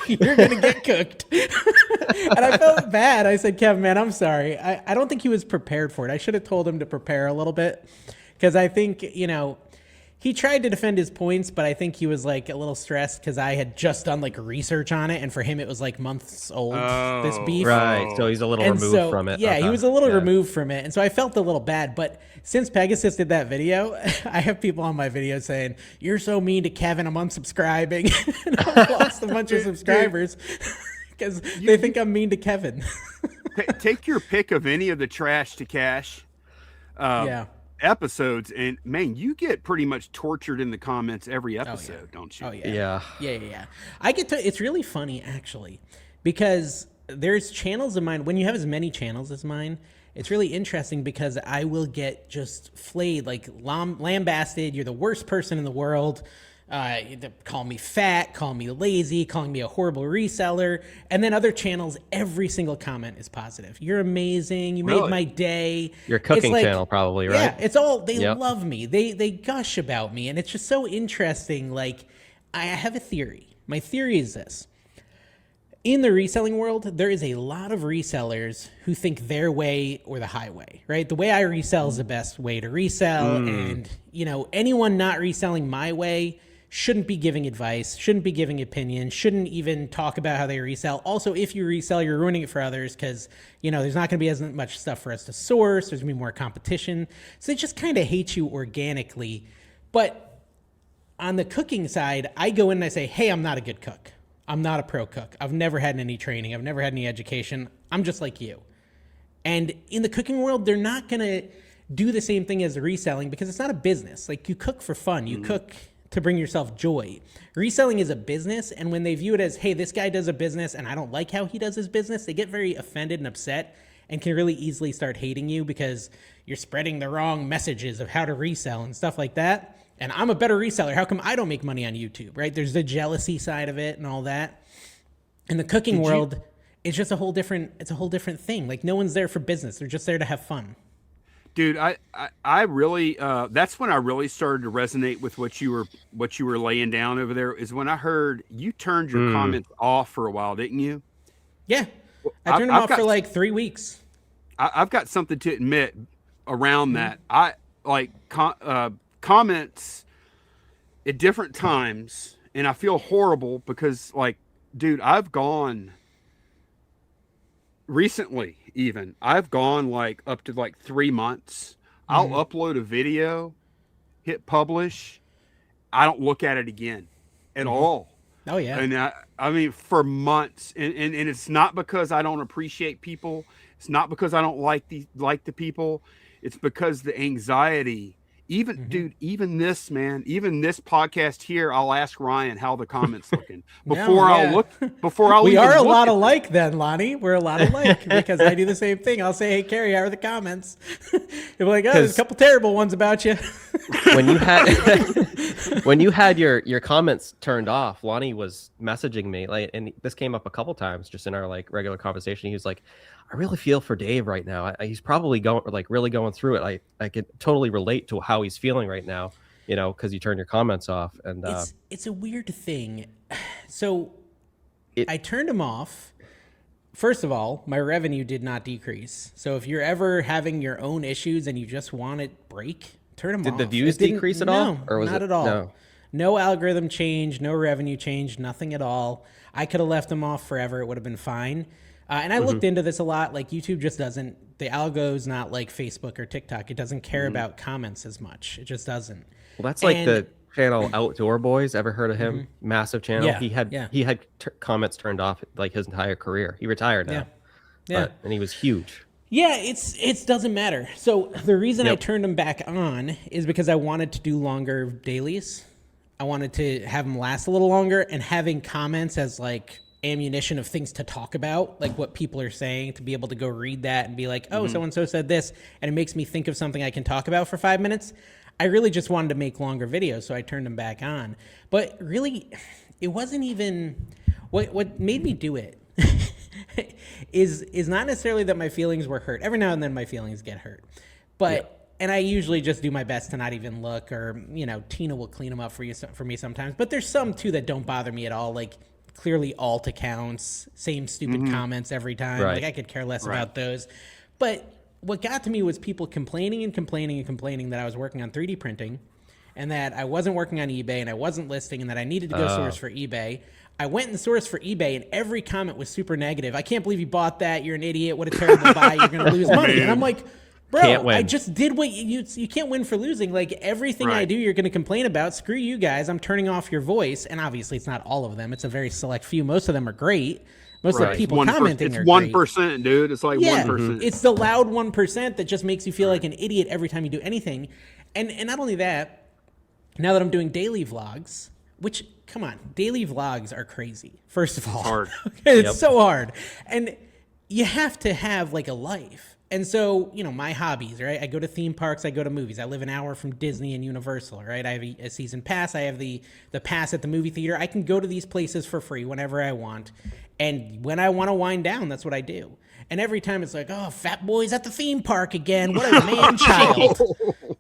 [SPEAKER 2] You're gonna get cooked." And I felt bad. I said, "Kevin, man, I'm sorry. I don't think he was prepared for it. I should have told him to prepare a little bit." Because I think, he tried to defend his points, but I think he was like a little stressed because I had just done like research on it. And for him, it was like months old, this beef.
[SPEAKER 1] Right. So he's a little removed from it.
[SPEAKER 2] Yeah, he was a little removed from it. And so I felt a little bad. But since Pegasus did that video, I have people on my video saying, "You're so mean to Kevin, I'm unsubscribing." And I've lost a bunch of subscribers because they think I'm mean to Kevin.
[SPEAKER 3] Take your pick of any of the Trash to Cash. Episodes, and man, you get pretty much tortured in the comments every episode, don't you?
[SPEAKER 2] Oh yeah. I get to. It's really funny actually, because there's channels of mine. When you have as many channels as mine, it's really interesting because I will get just flayed, like lambasted. You're the worst person in the world. Call me fat, call me lazy, calling me a horrible reseller. And then other channels, every single comment is positive. You're amazing. You made my day.
[SPEAKER 1] Your cooking channel probably, right?
[SPEAKER 2] Yeah, it's all, they love me. They gush about me. And it's just so interesting. Like, I have a theory. My theory is this. In the reselling world, there is a lot of resellers who think their way or the highway, right? The way I resell is the best way to resell. And, anyone not reselling my way shouldn't be giving advice, shouldn't be giving opinions, shouldn't even talk about how they resell. Also, if you resell, you're ruining it for others because, there's not going to be as much stuff for us to source. There's going to be more competition. So they just kind of hate you organically. But on the cooking side, I go in and I say, hey, I'm not a good cook. I'm not a pro cook. I've never had any training. I've never had any education. I'm just like you. And in the cooking world, they're not going to do the same thing as reselling because it's not a business. Like, you cook for fun. You cook to bring yourself joy. Reselling is a business, and when they view it as, hey, this guy does a business and I don't like how he does his business, they get very offended and upset and can really easily start hating you because you're spreading the wrong messages of how to resell and stuff like that. And I'm a better reseller. How come I don't make money on YouTube, right? There's the jealousy side of it and all that. In the cooking world, it's just a whole different thing. Like, no one's there for business. They're just there to have fun.
[SPEAKER 3] Dude, I really that's when I really started to resonate with what you were laying down over there, is when I heard you turned your comments off for a while, didn't you?
[SPEAKER 2] Yeah. I turned them off for like 3 weeks.
[SPEAKER 3] I've got something to admit around that. I like comments at different times, and I feel horrible because, like, dude, I've gone recently, even I've gone like up to like 3 months. I'll upload a video, hit publish, I don't look at it again at all.
[SPEAKER 2] Oh yeah.
[SPEAKER 3] And I mean, for months, and it's not because I don't appreciate people. It's not because I don't like the people. It's because the anxiety. Dude, even this podcast here, I'll ask Ryan how the comments looking before I'll
[SPEAKER 2] we
[SPEAKER 3] even
[SPEAKER 2] are a
[SPEAKER 3] look
[SPEAKER 2] lot
[SPEAKER 3] at
[SPEAKER 2] alike then, Lonnie. We're a lot alike because I do the same thing. I'll say, hey, Carrie, how are the comments? You're like, oh, there's a couple terrible ones about you.
[SPEAKER 1] when you had your comments turned off, Lonnie was messaging me, like, and this came up a couple times just in our like regular conversation. He was like, I really feel for Dave right now. He's probably really going through it. I could totally relate to how he's feeling right now, you know, because you turn your comments off. And
[SPEAKER 2] it's a weird thing. So I turned them off. First of all, my revenue did not decrease. So if you're ever having your own issues and you just want it break, turn them off.
[SPEAKER 1] Did the views decrease at all?
[SPEAKER 2] Or was not at all. No algorithm change, no revenue change, nothing at all. I could have left them off forever. It would have been fine. And I looked into this a lot. Like, YouTube just doesn't, the algo's not like Facebook or TikTok. It doesn't care about comments as much. It just doesn't.
[SPEAKER 1] Well, that's like the channel Outdoor Boys. Ever heard of him? Massive channel.
[SPEAKER 2] Yeah.
[SPEAKER 1] He had comments turned off like his entire career. He retired now.
[SPEAKER 2] Yeah.
[SPEAKER 1] And he was huge.
[SPEAKER 2] Yeah, it doesn't matter. So the reason I turned them back on is because I wanted to do longer dailies. I wanted to have them last a little longer, and having comments as like ammunition of things to talk about, like what people are saying, to be able to go read that and be like, oh, so-and-so said this, and it makes me think of something I can talk about for 5 minutes. I really just wanted to make longer videos, so I turned them back on. But really, it wasn't even what made me do it is not necessarily that my feelings were hurt. Every now and then my feelings get hurt, but and I usually just do my best to not even look, or, you know, Tina will clean them up for me sometimes. But there's some too that don't bother me at all, like clearly alt accounts, same stupid comments every time. Like, I could care less about those. But what got to me was people complaining that I was working on 3D printing, and that I wasn't working on eBay, and I wasn't listing, and that I needed to go source for eBay. I went and sourced for eBay, and every comment was super negative. I can't believe you bought that. You're an idiot. What a terrible buy. You're going to lose money. And I'm like, bro, I just did what you can't win for losing. Like, everything I do, you're going to complain about. Screw you guys. I'm turning off your voice. And obviously, it's not all of them. It's a very select few. Most of them are great. Most of the people commenting are great.
[SPEAKER 3] It's 1%, dude. It's like 1%.
[SPEAKER 2] It's the loud 1% that just makes you feel like an idiot every time you do anything. And not only that, now that I'm doing daily vlogs, which, come on, daily vlogs are crazy, first of all.
[SPEAKER 3] Hard.
[SPEAKER 2] It's so hard. And you have to have like a life. And so, you know, my hobbies, right? I go to theme parks, I go to movies. I live an hour from Disney and Universal, right? I have a season pass. I have the pass at the movie theater. I can go to these places for free whenever I want. And when I want to wind down, that's what I do. And every time it's like, oh, fat boy's at the theme park again. What a man-child.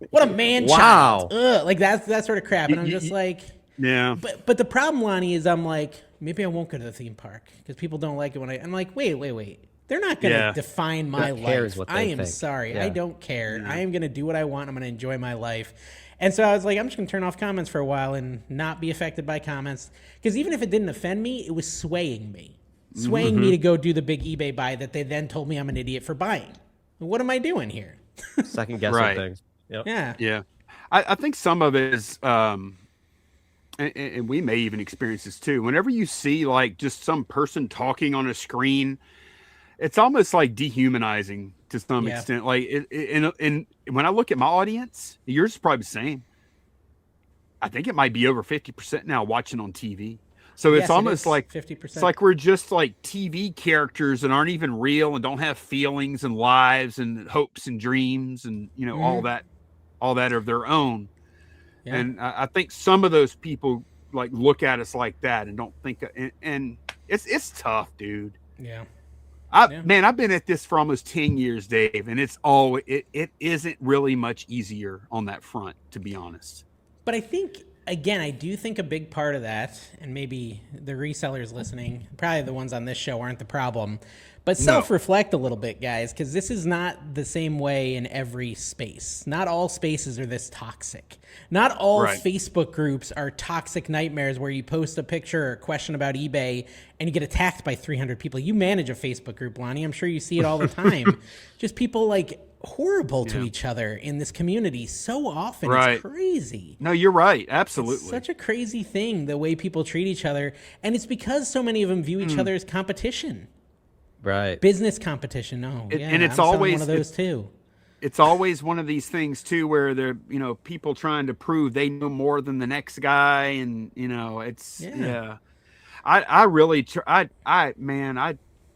[SPEAKER 2] What a man-child. Ugh, like that sort of crap. And I'm just like...
[SPEAKER 3] Yeah.
[SPEAKER 2] But the problem, Lonnie, is I'm like, maybe I won't go to the theme park because people don't like it when I'm like, wait. They're not going to define my life. I am sorry. I don't care. I am going to do what I want. I'm going to enjoy my life. And so I was like, I'm just going to turn off comments for a while and not be affected by comments. Because even if it didn't offend me, it was swaying me. Swaying me to go do the big eBay buy that they then told me I'm an idiot for buying. What am I doing here?
[SPEAKER 1] Second guessing things. Yep.
[SPEAKER 2] Yeah.
[SPEAKER 3] Yeah. I think some of it is... and we may even experience this too. Whenever you see like just some person talking on a screen, it's almost like dehumanizing to some extent. Like, and when I look at my audience, yours is probably the same. I think it might be over 50% now watching on TV. So it's almost like
[SPEAKER 2] 50%.
[SPEAKER 3] It's like we're just like TV characters that aren't even real and don't have feelings and lives and hopes and dreams and all that of their own. Yeah. And I think some of those people like look at us like that and don't think, and it's tough, dude.
[SPEAKER 2] Yeah.
[SPEAKER 3] Man, I've been at this for almost 10 years, Dave, and it isn't really much easier on that front, to be honest.
[SPEAKER 2] But I think, again, I do think a big part of that, and maybe the resellers listening, probably the ones on this show aren't the problem, but self-reflect a little bit, guys, because this is not the same way in every space. Not all spaces are this toxic. Not all Facebook groups are toxic nightmares where you post a picture or a question about eBay and you get attacked by 300 people. You manage a Facebook group, Lonnie. I'm sure you see it all the time. Just people like horrible to each other in this community so often. It's crazy.
[SPEAKER 3] No, you're right. Absolutely.
[SPEAKER 2] It's such a crazy thing, the way people treat each other. And it's because so many of them view each other as competition.
[SPEAKER 1] Right.
[SPEAKER 2] Business competition. No.
[SPEAKER 3] And it's
[SPEAKER 2] I'm
[SPEAKER 3] always
[SPEAKER 2] one of those too.
[SPEAKER 3] It's always one of these things too, where they're, people trying to prove they know more than the next guy. And, it's, I really,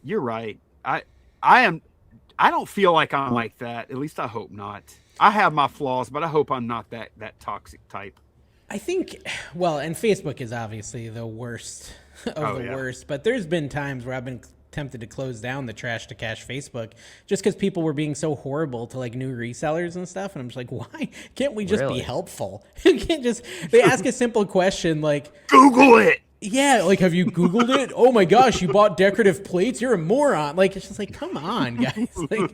[SPEAKER 3] you're right. I don't feel like I'm like that. At least I hope not. I have my flaws, but I hope I'm not that toxic type.
[SPEAKER 2] I think, well, and Facebook is obviously the worst of the worst, but there's been times where I've been tempted to close down the Trash to Cash Facebook just because people were being so horrible to like new resellers and stuff. And I'm just like, why can't we just be helpful? You can't just, they ask a simple question like,
[SPEAKER 3] Google it.
[SPEAKER 2] Yeah, like, have you Googled it? Oh my gosh, you bought decorative plates? You're a moron. Like, it's just like, come on, guys. Like,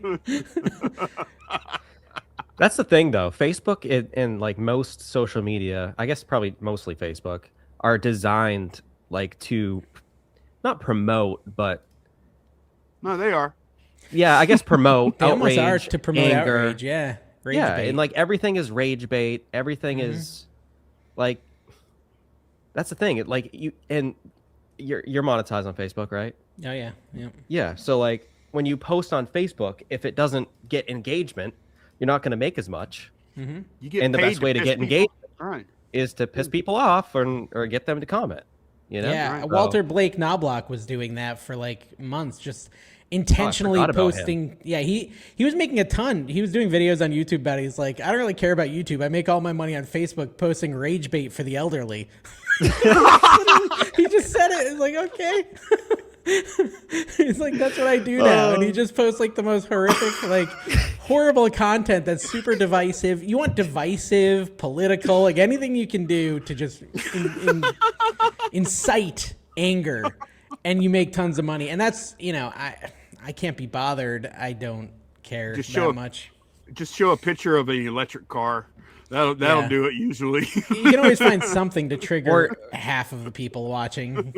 [SPEAKER 1] that's the thing, though. Facebook and like most social media, I guess probably mostly Facebook, are designed like to not promote, but
[SPEAKER 3] no, they are.
[SPEAKER 1] Yeah, I guess promote.
[SPEAKER 2] They
[SPEAKER 1] outrage,
[SPEAKER 2] almost are to promote
[SPEAKER 1] anger.
[SPEAKER 2] Outrage. Yeah,
[SPEAKER 1] rage bait. And like everything is rage bait. Everything is like. That's the thing. Like you're monetized on Facebook, right?
[SPEAKER 2] Oh yeah,
[SPEAKER 1] yeah. So like when you post on Facebook, if it doesn't get engagement, you're not going to make as much.
[SPEAKER 3] Mm-hmm. You get
[SPEAKER 1] and the best way to get engagement is to piss people off or get them to comment.
[SPEAKER 2] Yeah. Walter Blake Knobloch was doing that for like months, just intentionally posting. Yeah, he was making a ton. He was doing videos on YouTube about it. He's like, I don't really care about YouTube. I make all my money on Facebook posting rage bait for the elderly. He just said it. It's like, okay. He's like, that's what I do now. And he just posts like the most horrific, like horrible content that's super divisive. You want divisive, political, like anything you can do to just incite anger, and you make tons of money. And that's, I can't be bothered. I don't care that much.
[SPEAKER 3] Just show a picture of an electric car. That'll do it usually.
[SPEAKER 2] You can always find something to trigger half of the people watching.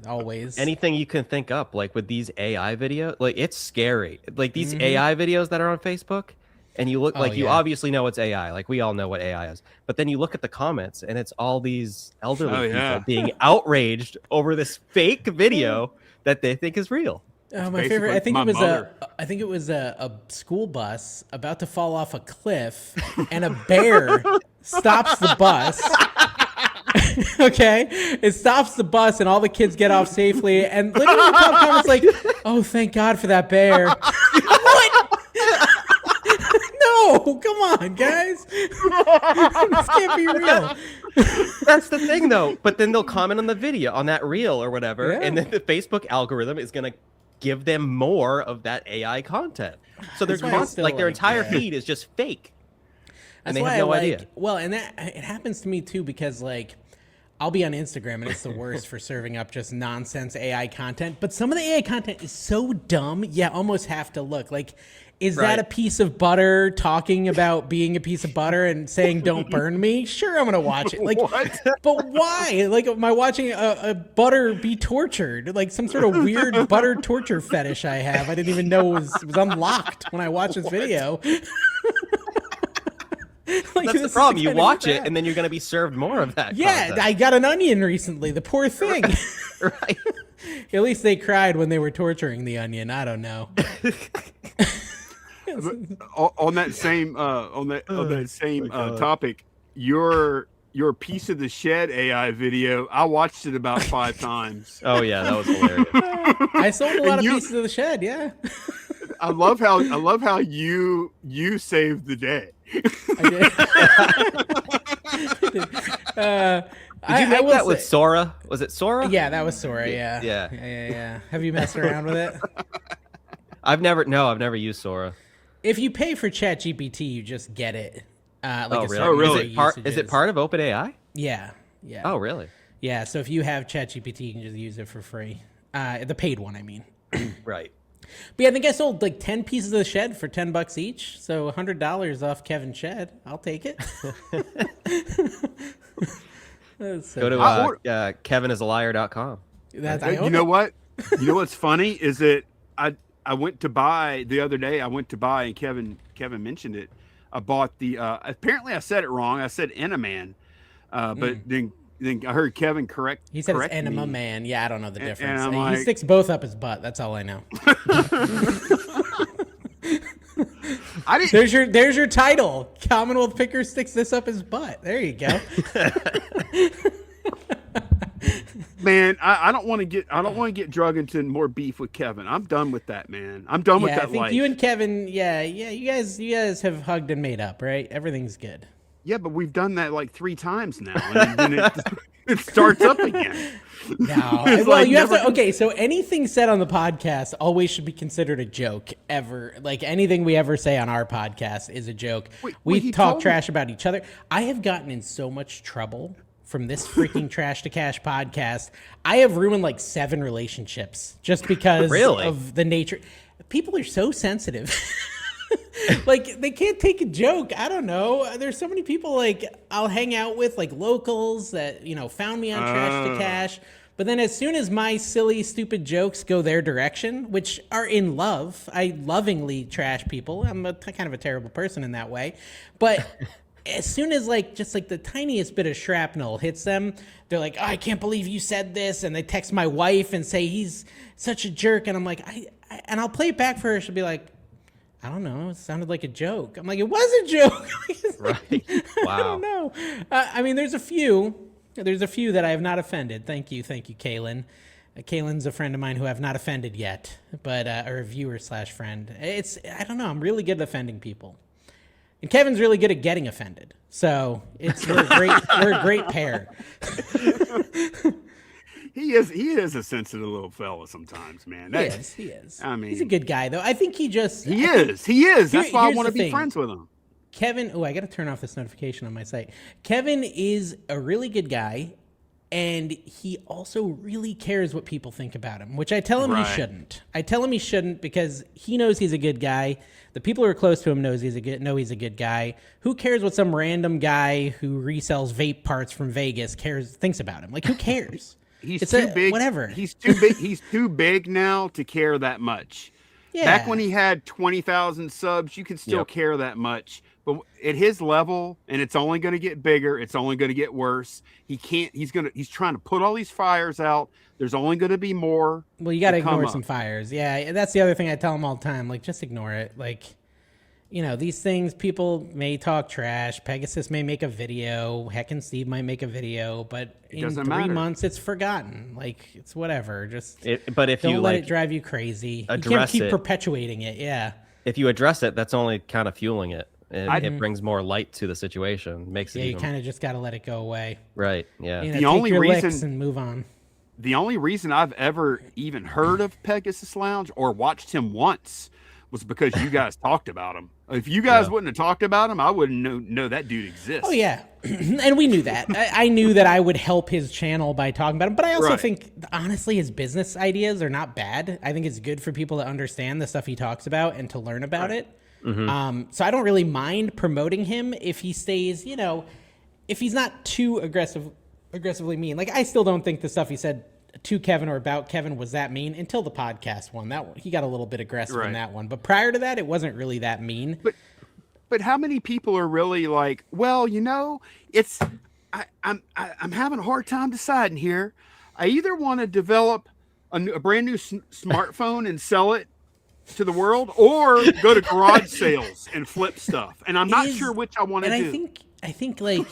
[SPEAKER 2] Always.
[SPEAKER 1] Anything you can think up, like with these AI videos, like it's scary. Like these AI videos that are on Facebook, and you look you obviously know it's AI. Like we all know what AI is. But then you look at the comments, and it's all these elderly people being outraged over this fake video that they think is real.
[SPEAKER 2] My favorite. I think it was a school bus about to fall off a cliff, and a bear stops the bus. Okay, it stops the bus, and all the kids get off safely. And literally, the top comment's like, "Oh, thank God for that bear." What? No, come on, guys. This can't be real.
[SPEAKER 1] That's the thing, though. But then they'll comment on the video, on that reel or whatever, and then the Facebook algorithm is gonna give them more of that AI content. So they're their entire feed is just fake. And they have no idea.
[SPEAKER 2] Well, and that it happens to me too, because like I'll be on Instagram and it's the worst for serving up just nonsense AI content. But some of the AI content is so dumb, you almost have to look. Like, is that a piece of butter talking about being a piece of butter and saying "Don't burn me"? Sure, I'm gonna watch it. Like, but why? Like, am I watching a butter be tortured? Like some sort of weird butter torture fetish I have. I didn't even know was unlocked when I watched this video. Like,
[SPEAKER 1] that's the problem. You watch it, and then you're going to be served more of that.
[SPEAKER 2] Yeah,
[SPEAKER 1] content.
[SPEAKER 2] I got an onion recently. The poor thing.
[SPEAKER 1] Right.
[SPEAKER 2] At least they cried when they were torturing the onion. I don't know.
[SPEAKER 3] On that same topic, your piece of the shed AI video, I watched it about 5 times.
[SPEAKER 1] Oh yeah, that was hilarious.
[SPEAKER 2] I sold a lot of pieces of the shed. Yeah.
[SPEAKER 3] I love how you saved the day.
[SPEAKER 2] I did.
[SPEAKER 1] Did you make that with Sora? Was it Sora?
[SPEAKER 2] Yeah, that was Sora. Yeah.
[SPEAKER 1] Yeah.
[SPEAKER 2] Have you messed around with it?
[SPEAKER 1] I've never used Sora.
[SPEAKER 2] If you pay for ChatGPT, you just get it.
[SPEAKER 3] Really?
[SPEAKER 1] Is it part of OpenAI?
[SPEAKER 2] Yeah.
[SPEAKER 1] Oh, really?
[SPEAKER 2] Yeah. So if you have ChatGPT, you can just use it for free. The paid one, I mean.
[SPEAKER 1] Right.
[SPEAKER 2] But yeah, I think I sold like 10 pieces of the shed for $10 each. So $100 off Kevin's shed. I'll take it.
[SPEAKER 1] Go to kevinisaliar.com.
[SPEAKER 3] You know what? You know what's funny is that I went to buy the other day. And Kevin mentioned it. I bought the. Apparently, I said it wrong. I said Enaman, but then I heard Kevin correct.
[SPEAKER 2] He said it's Enema Man. Yeah, I don't know the difference. He sticks both up his butt. That's all I know. There's your title. Commonwealth Picker sticks this up his butt. There you go.
[SPEAKER 3] Man, I don't want to get drug into more beef with Kevin. I'm done with that, man. I'm done with that
[SPEAKER 2] I think
[SPEAKER 3] life.
[SPEAKER 2] you and Kevin, you guys have hugged and made up, right? Everything's good.
[SPEAKER 3] Yeah, but we've done that like 3 times now, and then it starts up again.
[SPEAKER 2] No, well, you have to. Okay, so anything said on the podcast always should be considered a joke. Ever, like anything we ever say on our podcast is a joke. We talk trash about each other. I have gotten in so much trouble from this freaking Trash to Cash podcast. I have ruined like 7 relationships just because of the nature. People are so sensitive. Like they can't take a joke. I don't know. There's so many people like I'll hang out with, like locals that, found me on Trash to Cash. But then as soon as my silly, stupid jokes go their direction, which are in love, I lovingly trash people. I'm kind of a terrible person in that way. But as soon as just the tiniest bit of shrapnel hits them, they're like, oh, I can't believe you said this. And they text my wife and say he's such a jerk. And I'm like, and I'll play it back for her. She'll be like, I don't know. It sounded like a joke. I'm like, it was a joke.
[SPEAKER 1] Right. Wow.
[SPEAKER 2] I don't know. I mean, there's a few that I have not offended. Thank you, Kaylin. Kaylin's a friend of mine who I've not offended yet, but or a viewer/friend. I don't know. I'm really good at offending people, and Kevin's really good at getting offended. So we're a great pair.
[SPEAKER 3] He is a sensitive little fella sometimes, man.
[SPEAKER 2] He is.
[SPEAKER 3] I mean,
[SPEAKER 2] he's a good guy, though. I think he is.
[SPEAKER 3] That's why I want to be friends with him.
[SPEAKER 2] Kevin, I got to turn off this notification on my site. Kevin is a really good guy, and he also really cares what people think about him, which I tell him he shouldn't. I tell him he shouldn't because he knows he's a good guy. The people who are close to him know he's a good guy. Who cares what some random guy who resells vape parts from Vegas thinks about him? Like, who cares?
[SPEAKER 3] He's too big.
[SPEAKER 2] Whatever.
[SPEAKER 3] He's too big. He's too big now to care that much. Yeah. Back when he had 20,000 subs, you could still care that much. But at his level, and it's only going to get bigger. It's only going to get worse. He's trying to put all these fires out. There's only going to be more.
[SPEAKER 2] Well, you got to ignore some fires. Yeah, that's the other thing I tell him all the time. Like, just ignore it. Like, these things, people may talk trash. Pegasus may make a video. Heck and Steve might make a video. But in 3 months, it's forgotten. Like, it's whatever. Don't let it drive you crazy. You can't keep perpetuating it. Yeah.
[SPEAKER 1] If you address it, that's only kind of fueling it. It brings more light to the situation. Makes it.
[SPEAKER 2] Yeah, you kind of just got to let it go away.
[SPEAKER 1] Right. Yeah.
[SPEAKER 2] The only reason and move on.
[SPEAKER 3] The only reason I've ever even heard of Pegasus Lounge or watched him once was because you guys talked about him. If you guys wouldn't have talked about him, I wouldn't know that dude exists.
[SPEAKER 2] Oh yeah, and we knew that. I knew that I would help his channel by talking about him. But I also think, honestly, his business ideas are not bad. I think it's good for people to understand the stuff he talks about and to learn about it. Mm-hmm. So I don't really mind promoting him if he stays, if he's not too aggressively mean. Like, I still don't think the stuff he said to Kevin or about Kevin was that mean until the podcast one. That he got a little bit aggressive in that one, but prior to that, it wasn't really that mean.
[SPEAKER 3] but how many people are really like, well, it's I'm having a hard time deciding here. I either want to develop a brand new smartphone and sell it to the world, or go to garage sales and flip stuff. And I'm not sure which I want to do.
[SPEAKER 2] I think like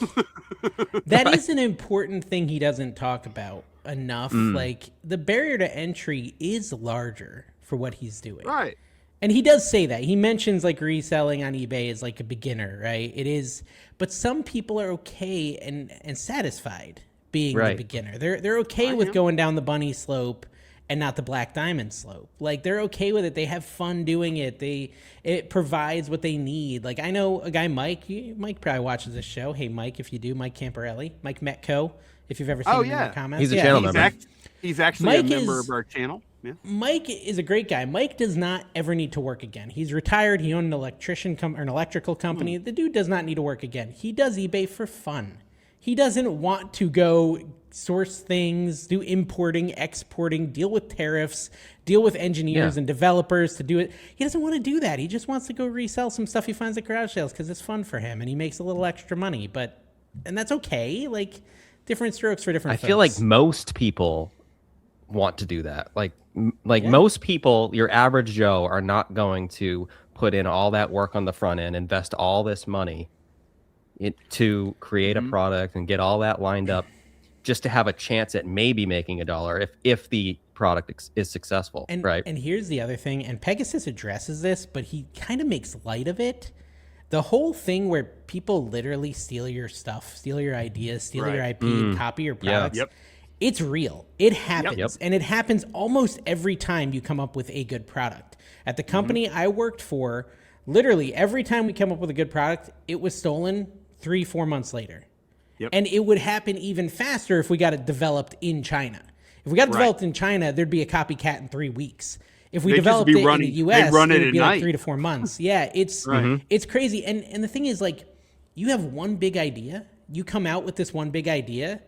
[SPEAKER 2] that is an important thing he doesn't talk about enough. Like the barrier to entry is larger for what he's doing.
[SPEAKER 3] Right.
[SPEAKER 2] And he does say that. He mentions like reselling on eBay is like a beginner, right? It is, but some people are okay and satisfied being the beginner. They're okay with going down the bunny slope and not the black diamond slope. Like they're okay with it. They have fun doing it. It provides what they need. Like I know a guy, Mike. Mike probably watches this show. Hey, Mike, if you do, Mike Camparelli, Mike Metco. If you've ever seen him in the comments,
[SPEAKER 1] he's a channel member.
[SPEAKER 3] He's actually a member of our channel. Yeah.
[SPEAKER 2] Mike is a great guy. Mike does not ever need to work again. He's retired. He owned an an electrical company. The dude does not need to work again. He does eBay for fun. He doesn't want to go source things, do importing, exporting, deal with tariffs, deal with engineers and developers to do it. He doesn't want to do that. He just wants to go resell some stuff he finds at garage sales because it's fun for him and he makes a little extra money. And that's okay. Like different strokes for different folks.
[SPEAKER 1] I feel like most people want to do that. Like most people, your average Joe, are not going to put in all that work on the front end, invest all this money to create a product and get all that lined up just to have a chance at maybe making $1 if the product is successful, right?
[SPEAKER 2] And here's the other thing, and Pegasus addresses this, but he kind of makes light of it. The whole thing where people literally steal your stuff, steal your ideas, steal your IP, and copy your products. It's real. It happens. And it happens almost every time you come up with a good product. At the company I worked for, literally every time we come up with a good product, it was stolen 3-4 months later. And it would happen even faster if we got it developed in China. If we got it developed in China, there'd be a copycat in 3 weeks. If we developed it in the US, it would be like 3 to 4 months. Yeah, it's crazy. And the thing is, like, you have one big idea. You come out with this one big idea,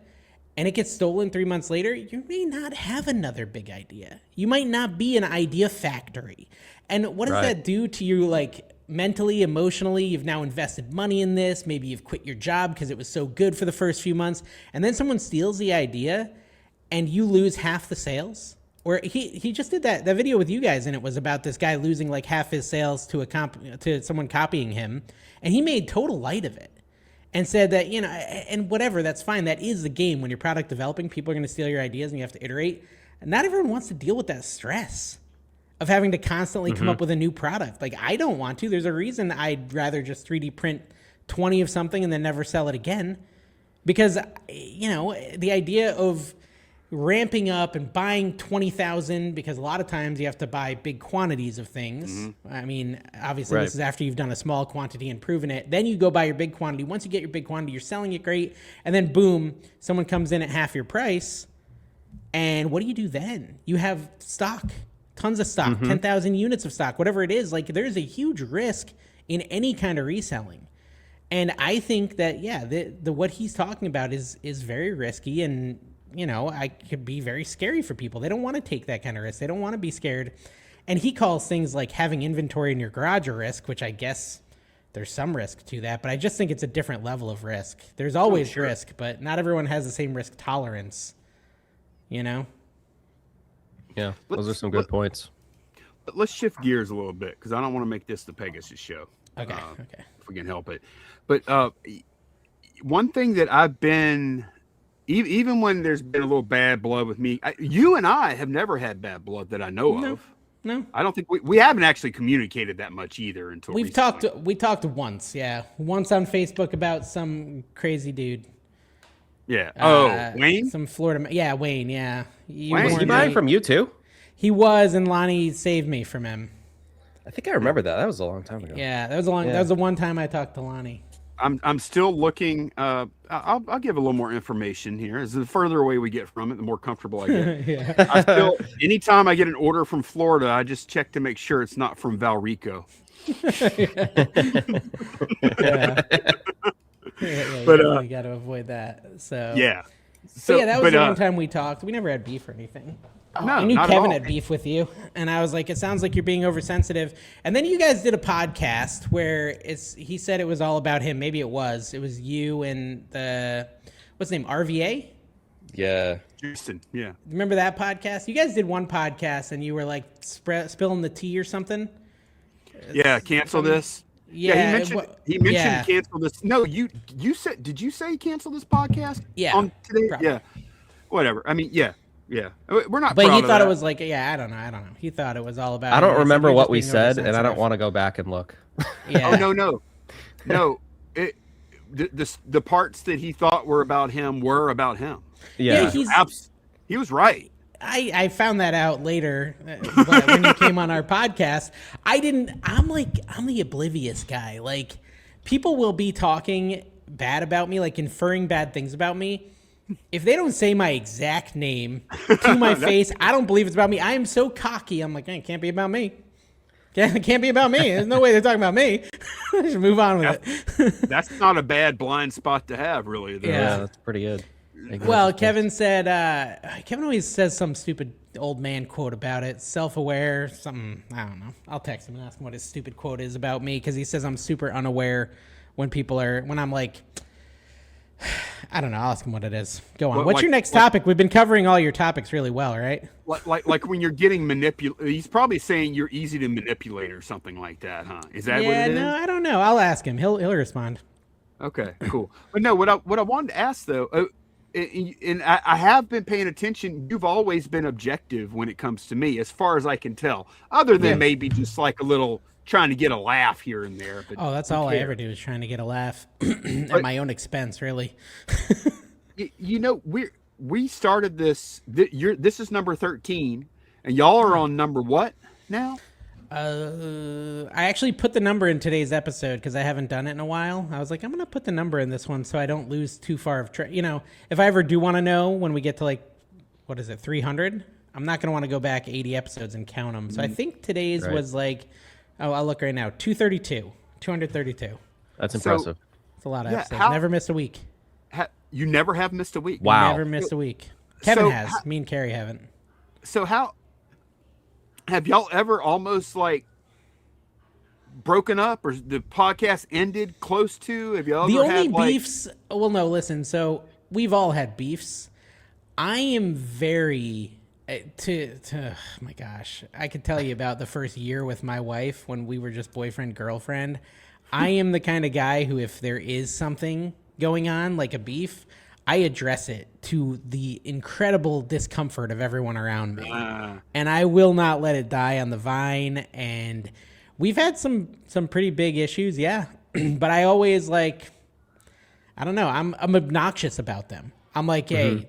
[SPEAKER 2] and it gets stolen 3 months later, you may not have another big idea. You might not be an idea factory. And what does that do to you, like, mentally, emotionally? You've now invested money in this. Maybe you've quit your job because it was so good for the first few months. And then someone steals the idea, and you lose half the sales. Or he just did that video with you guys, and it was about this guy losing, like, half his sales to someone copying him. And he made total light of it. And said that, and whatever, that's fine. That is the game. When you're product developing, people are going to steal your ideas and you have to iterate. And not everyone wants to deal with that stress of having to constantly come up with a new product. Like, I don't want to. There's a reason I'd rather just 3D print 20 of something and then never sell it again. Because, the idea of ramping up and buying 20,000, because a lot of times you have to buy big quantities of things. I mean, obviously this is after you've done a small quantity and proven it. Then you go buy your big quantity. Once you get your big quantity, you're selling it great. And then boom, someone comes in at half your price. And what do you do then? You have stock, tons of stock, 10,000 units of stock, whatever it is. Like, there's a huge risk in any kind of reselling. And I think that, the what he's talking about is very risky, and I could be very scary for people. They don't want to take that kind of risk. They don't want to be scared. And he calls things like having inventory in your garage a risk, which I guess there's some risk to that, but I just think it's a different level of risk. There's always risk, but not everyone has the same risk tolerance,
[SPEAKER 1] Yeah, those are some good points.
[SPEAKER 3] But let's shift gears a little bit, because I don't want to make this the Pegasus show.
[SPEAKER 2] Okay.
[SPEAKER 3] If we can help it. But one thing that I've been... Even when there's been a little bad blood with me, you and I have never had bad blood that I know of.
[SPEAKER 2] No,
[SPEAKER 3] I don't think we haven't actually communicated that much either until
[SPEAKER 2] we talked once. Once on Facebook about some crazy dude.
[SPEAKER 3] Wayne,
[SPEAKER 2] some Florida. Wayne.
[SPEAKER 1] Was he buying from you too?
[SPEAKER 2] He was, and Lonnie saved me from him.
[SPEAKER 1] I think I remember that. That was a long time ago.
[SPEAKER 2] Yeah, that was that was the one time I talked to Lonnie.
[SPEAKER 3] I'm still looking. I'll give a little more information here. As the further away we get from it, the more comfortable I get. Anytime I get an order from Florida, I just check to make sure it's not from Valrico.
[SPEAKER 2] But you got to avoid that. So So yeah, that was the one time we talked. We never had beef or anything.
[SPEAKER 3] No,
[SPEAKER 2] I knew
[SPEAKER 3] not
[SPEAKER 2] Kevin
[SPEAKER 3] at all.
[SPEAKER 2] had beef with you, and I was like, it sounds like you're being oversensitive. And then you guys did a podcast where he said it was all about him. Maybe it was you and what's his name, RVA?
[SPEAKER 1] Yeah.
[SPEAKER 3] Houston, yeah.
[SPEAKER 2] Remember that podcast? You guys did one podcast, and you were like spilling the tea or something.
[SPEAKER 3] Yeah, cancel this.
[SPEAKER 2] Yeah,
[SPEAKER 3] he mentioned cancel this. No, you said, did you say cancel this podcast?
[SPEAKER 2] Yeah.
[SPEAKER 3] On today?
[SPEAKER 2] Probably.
[SPEAKER 3] Yeah. Whatever. I mean, yeah. We're not.
[SPEAKER 2] But
[SPEAKER 3] proud
[SPEAKER 2] he
[SPEAKER 3] of
[SPEAKER 2] thought
[SPEAKER 3] that.
[SPEAKER 2] it was like, I don't know. He thought it was all about.
[SPEAKER 1] I don't
[SPEAKER 2] him.
[SPEAKER 1] remember
[SPEAKER 2] You're
[SPEAKER 1] what
[SPEAKER 2] just
[SPEAKER 1] we
[SPEAKER 2] being
[SPEAKER 1] said, and I don't
[SPEAKER 2] oversensitive.
[SPEAKER 1] want to go back and look.
[SPEAKER 2] Yeah.
[SPEAKER 3] Oh no. The parts that he thought were about him were about him.
[SPEAKER 1] Yeah.
[SPEAKER 3] He was right.
[SPEAKER 2] I found that out later but when you came on our podcast. I'm the oblivious guy. Like, people will be talking bad about me, like inferring bad things about me. If they don't say my exact name to my face, I don't believe it's about me. I am so cocky. I'm like, it can't be about me. It can't be about me. There's no way they're talking about me. I should move on with it.
[SPEAKER 3] That's not a bad blind spot to have, really. Though.
[SPEAKER 1] Yeah, that's pretty good.
[SPEAKER 2] Well, Kevin said, Kevin always says some stupid old man quote about it. Self-aware, something, I don't know. I'll text him and ask him what his stupid quote is about me, because he says I'm super unaware when I'm like, I don't know. I'll ask him what it is. Go on. What's your next topic? We've been covering all your topics really well, right?
[SPEAKER 3] Like when you're getting manipulated, he's probably saying you're easy to manipulate or something like that, huh? Is that what it is?
[SPEAKER 2] No, I don't know. I'll ask him. He'll respond.
[SPEAKER 3] Okay, cool. But no, what I wanted to ask though, and I have been paying attention. You've always been objective when it comes to me, as far as I can tell. Other than maybe just like a little trying to get a laugh here and there. But
[SPEAKER 2] that's all I ever do, is trying to get a laugh at my own expense, really.
[SPEAKER 3] We started this. This is number 13, and y'all are on number what now?
[SPEAKER 2] I actually put the number in today's episode because I haven't done it in a while. I was like, I'm going to put the number in this one so I don't lose too far of track. If I ever do want to know when we get to 300, I'm not going to want to go back 80 episodes and count them. So I think today's was I'll look right now, 232.
[SPEAKER 1] That's impressive.
[SPEAKER 2] It's a lot of episodes. Never missed a week.
[SPEAKER 3] You never have missed a week.
[SPEAKER 1] Wow.
[SPEAKER 2] Never missed a week. Kevin has. Me and Carrie haven't.
[SPEAKER 3] So how have y'all ever almost broken up, or the podcast ended close to? Have y'all
[SPEAKER 2] the
[SPEAKER 3] ever
[SPEAKER 2] only
[SPEAKER 3] had
[SPEAKER 2] beefs? Well, no. Listen. So we've all had beefs. I am very oh my gosh. I could tell you about the first year with my wife when we were just boyfriend girlfriend. I am the kind of guy who, if there is something going on, like a beef, I address it to the incredible discomfort of everyone around me. And I will not let it die on the vine. And we've had some pretty big issues, yeah. But I always I don't know, I'm obnoxious about them. I'm like, hey,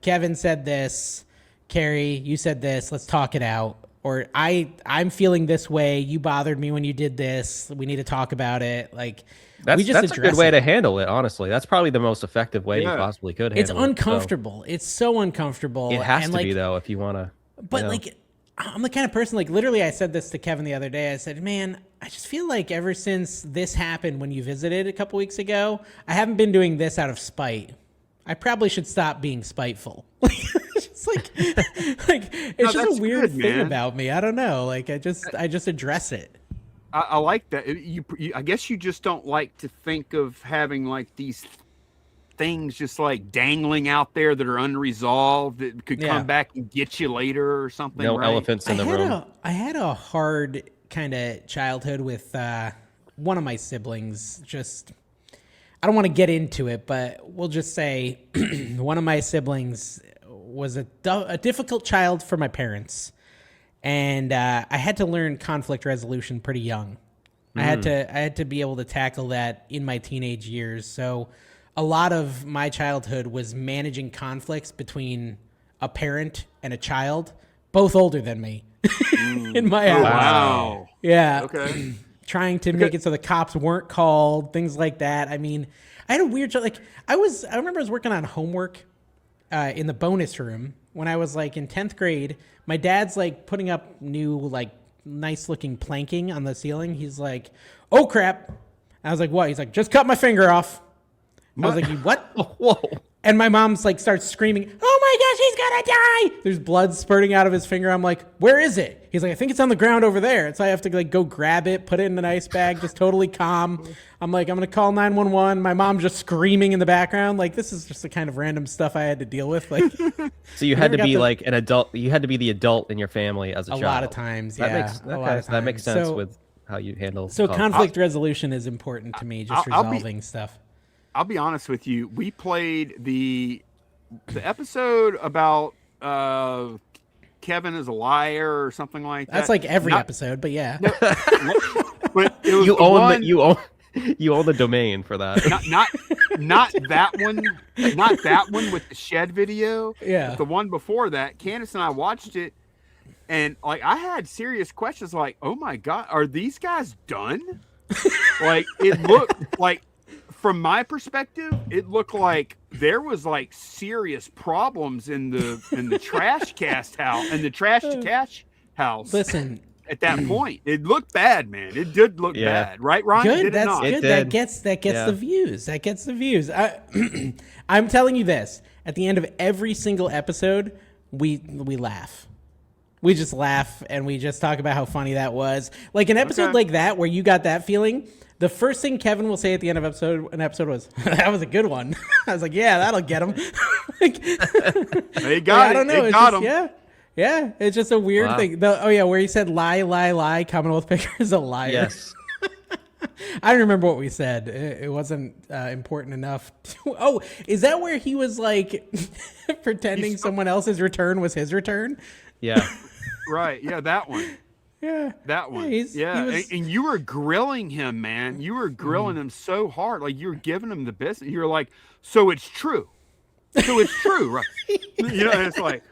[SPEAKER 2] Kevin said this, Carrie, you said this, let's talk it out. Or I'm feeling this way, you bothered me when you did this, we need to talk about it.
[SPEAKER 1] That's a good way to handle it, honestly. That's probably the most effective way you possibly could handle it.
[SPEAKER 2] It's uncomfortable. It's so uncomfortable.
[SPEAKER 1] It has to be, though, if you want to.
[SPEAKER 2] But I'm the kind of person, literally I said this to Kevin the other day. I said, man, I just feel like ever since this happened when you visited a couple weeks ago, I haven't been doing this out of spite. I probably should stop being spiteful. It's just a weird thing about me. I don't know. I just address it.
[SPEAKER 3] I like that. I guess you just don't like to think of having these things just dangling out there that are unresolved that could come back and get you later or something.
[SPEAKER 1] No elephants in the room.
[SPEAKER 2] I had a hard kind of childhood with one of my siblings. I don't want to get into it, but we'll just say one of my siblings was a difficult child for my parents. And I had to learn conflict resolution pretty young. I had to be able to tackle that in my teenage years. So a lot of my childhood was managing conflicts between a parent and a child, both older than me, in my house.
[SPEAKER 3] Wow.
[SPEAKER 2] Yeah.
[SPEAKER 3] Okay.
[SPEAKER 2] Trying to make it so the cops weren't called, things like that. I mean, I had a weird I remember I was working on homework in the bonus room when I was in 10th grade. My dad's putting up new nice looking planking on the ceiling. He's like, oh crap. I was like, what? He's like, just cut my finger off. I was like, what?
[SPEAKER 1] Whoa.
[SPEAKER 2] And my mom's like starts screaming, "Oh my gosh, he's gonna die!" There's blood spurting out of his finger. I'm like, "Where is it?" He's like, "I think it's on the ground over there." And so I have to like go grab it, put it in an ice bag, just totally calm. I'm like, I'm gonna call 911. My mom's just screaming in the background. Like, this is just the kind of random stuff I had to deal with. Like,
[SPEAKER 1] so you had to be like an adult. You had to be the adult in your family as a child.
[SPEAKER 2] A lot of times, yeah.
[SPEAKER 1] That makes sense with how you handle.
[SPEAKER 2] So conflict resolution is important to me. Just resolving stuff.
[SPEAKER 3] I'll be honest with you. We played the episode about Kevin is a liar or something like that.
[SPEAKER 2] That's like every episode, but yeah.
[SPEAKER 3] No, but it was
[SPEAKER 1] you own the domain for that.
[SPEAKER 3] Not that one. Not that one with the shed video.
[SPEAKER 2] Yeah.
[SPEAKER 3] But the one before that, Candace and I watched it, and like I had serious questions like, "Oh my God, are these guys done?" Like it looked like. From my perspective, it looked like there was like serious problems in the trash cast house and the trash to cash house.
[SPEAKER 2] Listen,
[SPEAKER 3] at that point, it looked bad, man. It did look bad, right, Ron?
[SPEAKER 2] Good. That's
[SPEAKER 3] not?
[SPEAKER 2] good. That gets the views. That gets the views. I'm telling you this. At the end of every single episode, we laugh. We just laugh and we just talk about how funny that was. Like an episode like that where you got that feeling. The first thing Kevin will say at the end of an episode was, "That was a good one." I was like, "Yeah, that'll get him." Like,
[SPEAKER 3] they got it. I don't know. It got him.
[SPEAKER 2] Yeah. It's just a weird thing. Where he said, "Lie, Commonwealth Picker is a liar."
[SPEAKER 1] Yes.
[SPEAKER 2] I don't remember what we said. It wasn't important enough. Is that where he was like pretending someone else's return was his return?
[SPEAKER 1] Yeah.
[SPEAKER 3] Right. Yeah, that one.
[SPEAKER 2] Yeah.
[SPEAKER 3] That one. And you were grilling him, man. You were grilling him so hard. Like you were giving him the business. You're like, so it's true. So it's true, right? You know, it's like,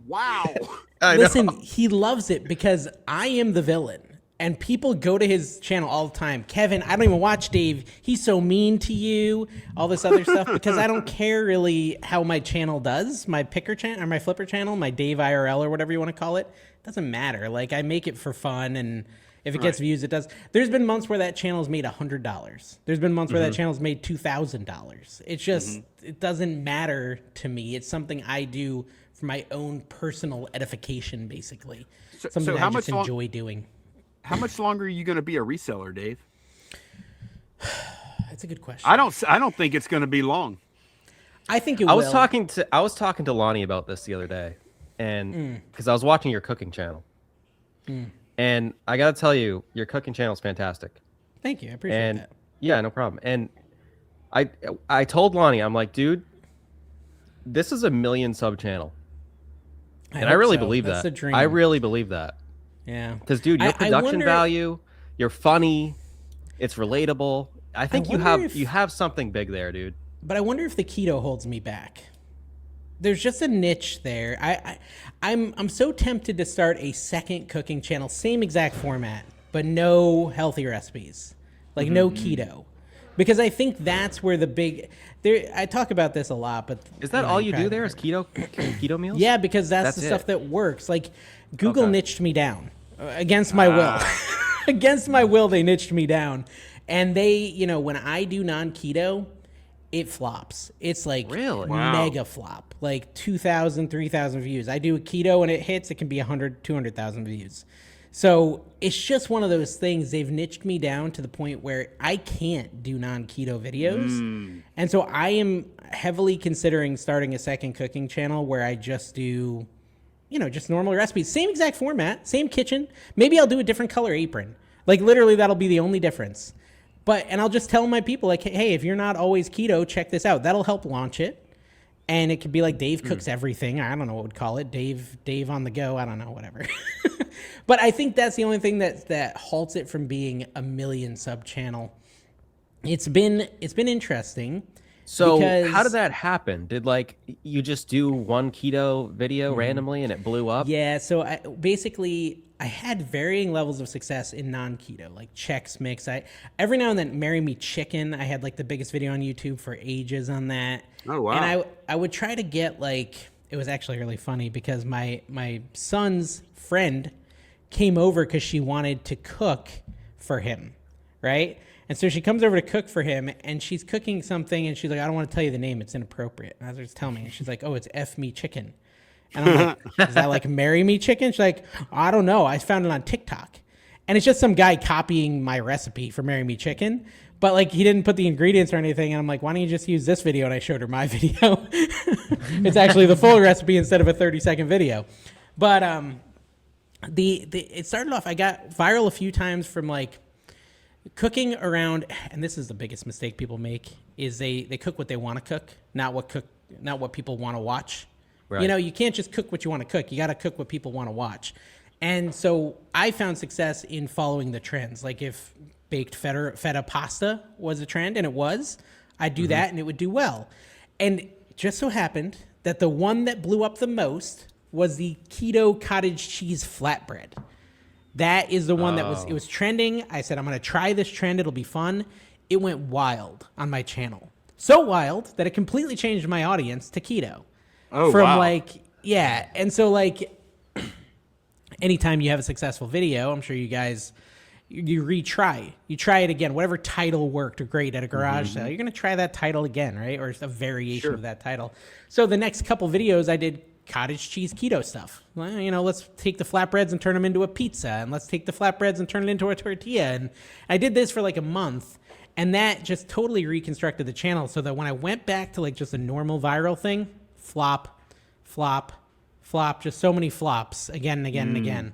[SPEAKER 3] wow.
[SPEAKER 2] Listen, he loves it because I am the villain. And people go to his channel all the time. Kevin, I don't even watch Dave. He's so mean to you. All this other stuff because I don't care really how my channel does. My picker channel or my flipper channel, my Dave IRL or whatever you want to call it. Doesn't matter. Like I make it for fun, and if it gets views, it does. There's been months where that channel's made $100. There's been months where that channel's made $2,000. It's just it doesn't matter to me. It's something I do for my own personal edification, basically. Something I just enjoy doing.
[SPEAKER 3] How much longer are you going to be a reseller, Dave?
[SPEAKER 2] That's a good question.
[SPEAKER 3] I don't think it's going to be long.
[SPEAKER 2] I think it will.
[SPEAKER 1] I was talking to Lonnie about this the other day, and because I was watching your cooking channel, and I got to tell you, your cooking channel is fantastic.
[SPEAKER 2] Thank you. I appreciate that.
[SPEAKER 1] Yeah, no problem. And I told Lonnie, I'm like, dude, this is a 1 million sub channel, and I really believe that.
[SPEAKER 2] That's a dream.
[SPEAKER 1] I really believe that.
[SPEAKER 2] Yeah.
[SPEAKER 1] Because, dude, your production value, you're funny, it's relatable. I think you have something big there, dude.
[SPEAKER 2] But I wonder if the keto holds me back. There's just a niche there. I'm so tempted to start a second cooking channel, same exact format, but no healthy recipes, like no keto, because I think that's where the big. I talk about this a lot, but
[SPEAKER 1] is that all you do there? Is keto meals?
[SPEAKER 2] Yeah, because that's the stuff that works. Like Google niched me down against my will. Against my will, they niched me down, and they, when I do non-keto, it flops. It's like
[SPEAKER 1] really
[SPEAKER 2] mega flop, like 2,000, 3,000 views. I do a keto and it hits, it can be 100, 200,000 views. So it's just one of those things. They've niched me down to the point where I can't do non-keto videos. And so I am heavily considering starting a second cooking channel where I just do, just normal recipes. Same exact format, same kitchen. Maybe I'll do a different color apron. Like literally that'll be the only difference. And I'll just tell my people, like, hey, if you're not always keto, check this out. That'll help launch it. And it could be like Dave Cooks Everything. I don't know what we'd call it. Dave on the go. I don't know, whatever. But I think that's the only thing that halts it from being a 1 million sub channel. It's been interesting.
[SPEAKER 1] So how did that happen? Did you just do one keto video randomly and it blew up?
[SPEAKER 2] Yeah. So I had varying levels of success in non-keto, like Chex Mix. Every now and then, Marry Me Chicken. I had the biggest video on YouTube for ages on that.
[SPEAKER 3] Oh wow!
[SPEAKER 2] And I would try to get it was actually really funny because my son's friend came over because she wanted to cook for him, right? And so she comes over to cook for him, and she's cooking something, and she's like, I don't want to tell you the name. It's inappropriate. And I was just telling me. And she's like, oh, it's F me chicken. And I'm like, is that like marry me chicken? She's like, I don't know. I found it on TikTok. And it's just some guy copying my recipe for marry me chicken. But like he didn't put the ingredients or anything. And I'm like, why don't you just use this video? And I showed her my video. It's actually the full recipe instead of a 30-second video. But it started off, I got viral a few times from like cooking around, and this is the biggest mistake people make, is they cook what they want to cook, not what people want to watch. Right. You know, you can't just cook what you want to cook. You got to cook what people want to watch. And so I found success in following the trends. Like if baked feta pasta was a trend, and it was, I'd do that and it would do well. And it just so happened that the one that blew up the most was the keto cottage cheese flatbread. That is the one it was trending. I said, I'm going to try this trend. It'll be fun. It went wild on my channel. So wild that it completely changed my audience to keto.
[SPEAKER 3] Oh, wow.
[SPEAKER 2] And so like anytime you have a successful video, I'm sure you guys, you retry. You try it again. Whatever title worked great at a garage sale, you're going to try that title again, right? Or a variation of that title. So the next couple videos I did cottage cheese keto stuff. Well, you know, let's take the flatbreads and turn them into a pizza, and let's take the flatbreads and turn it into a tortilla. And I did this for like a month, and that just totally reconstructed the channel so that when I went back to like just a normal viral thing, flop, just so many flops again and again and again.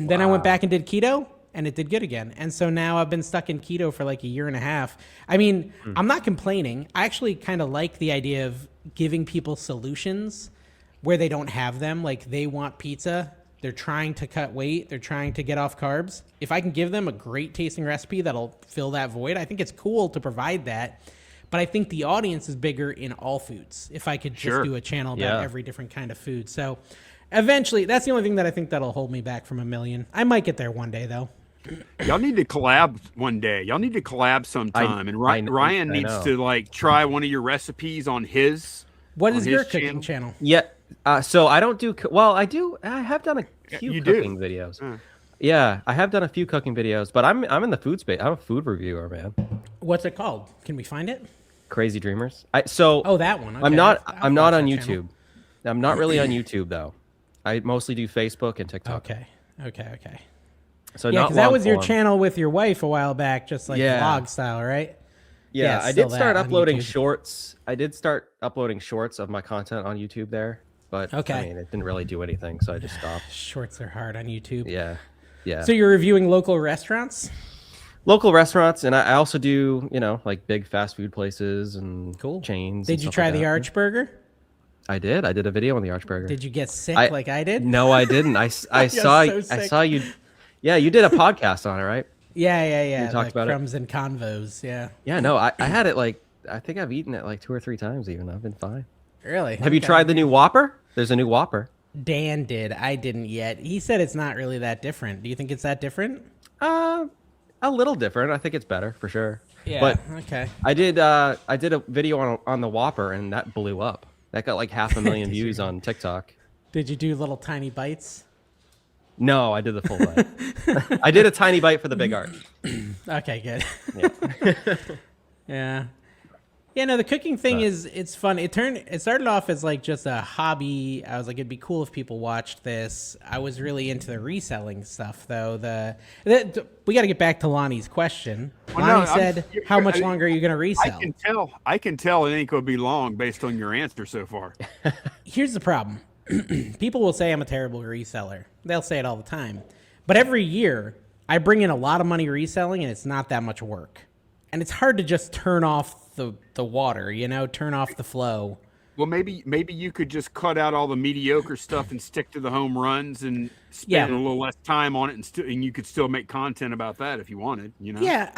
[SPEAKER 2] Then I went back and did keto, and it did good again. And so now I've been stuck in keto for like a year and a half. I mean, I'm not complaining. I actually kind of like the idea of giving people solutions where they don't have them. Like they want pizza, they're trying to cut weight, they're trying to get off carbs. If I can give them a great tasting recipe that'll fill that void, I think it's cool to provide that. But I think the audience is bigger in all foods. If I could just do a channel about every different kind of food. So eventually, that's the only thing that I think that'll hold me back from 1 million. I might get there one day though.
[SPEAKER 3] Y'all need to collab one day. Y'all need to collab sometime. And Ryan needs to like try one of your recipes on his.
[SPEAKER 2] What is your cooking channel?
[SPEAKER 1] Yeah. So I don't do, I have done a few cooking videos. Yeah, I have done a few cooking videos, but I'm in the food space. I'm a food reviewer, man.
[SPEAKER 2] What's it called? Can we find it?
[SPEAKER 1] Crazy Dreamers.
[SPEAKER 2] That one. Okay.
[SPEAKER 1] I'm not on YouTube. Channel. I'm not really on YouTube though. I mostly do Facebook and TikTok.
[SPEAKER 2] Okay.
[SPEAKER 1] So
[SPEAKER 2] because that was your channel with your wife a while back, just like vlog style, right?
[SPEAKER 1] Yeah, I did start uploading shorts. I did start uploading shorts of my content on YouTube there, but I mean, it didn't really do anything, so I just stopped.
[SPEAKER 2] Shorts are hard on YouTube.
[SPEAKER 1] Yeah.
[SPEAKER 2] So you're reviewing local restaurants?
[SPEAKER 1] Local restaurants, and I also do, like big fast food places and chains.
[SPEAKER 2] Did you try the Arch Burger?
[SPEAKER 1] I did. I did a video on the Arch Burger.
[SPEAKER 2] Did you get sick like I did?
[SPEAKER 1] No, I didn't. I saw you. Yeah, you did a podcast on it, right?
[SPEAKER 2] Yeah.
[SPEAKER 1] You talked about
[SPEAKER 2] Crumbs and Convos, yeah.
[SPEAKER 1] Yeah, no, I had it like, I think I've eaten it like 2 or 3 times even. I've been fine.
[SPEAKER 2] Really?
[SPEAKER 1] Have you tried the new Whopper? There's a new Whopper.
[SPEAKER 2] Dan did. I didn't yet. He said it's not really that different. Do you think it's that different?
[SPEAKER 1] A little different. I think it's better for sure.
[SPEAKER 2] Yeah.
[SPEAKER 1] But
[SPEAKER 2] okay.
[SPEAKER 1] I did a video on the Whopper, and that blew up. That got like 500,000 views on TikTok.
[SPEAKER 2] Did you do little tiny bites?
[SPEAKER 1] No, I did the full bite. I did a tiny bite for the big arch.
[SPEAKER 2] Okay, good. Yeah. Yeah, no, the cooking thing it's fun. It started off as like just a hobby. I was like, it'd be cool if people watched this. I was really into the reselling stuff though. We got to get back to Lonnie's question. Lonnie said, how much longer are you going to resell?
[SPEAKER 3] I can tell it ain't going to be long based on your answer so far.
[SPEAKER 2] Here's the problem. People will say I'm a terrible reseller. They'll say it all the time. But every year I bring in a lot of money reselling and it's not that much work. And it's hard to just turn off the water, turn off the flow.
[SPEAKER 3] Well, maybe you could just cut out all the mediocre stuff and stick to the home runs and spend a little less time on it, and you could still make content about that if you wanted.
[SPEAKER 2] Yeah,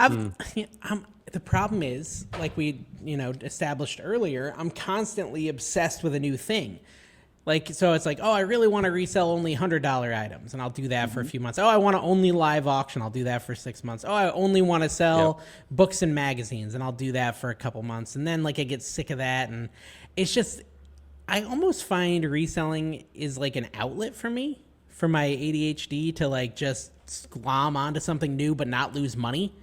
[SPEAKER 2] the problem is, like we established earlier, I'm constantly obsessed with a new thing. So it's like, oh, I really want to resell only $100 items, and I'll do that for a few months. Oh, I want to only live auction. I'll do that for 6 months. Oh, I only want to sell books and magazines, and I'll do that for a couple months. And then I get sick of that, and it's just, I almost find reselling is like an outlet for me, for my ADHD to just glom onto something new but not lose money.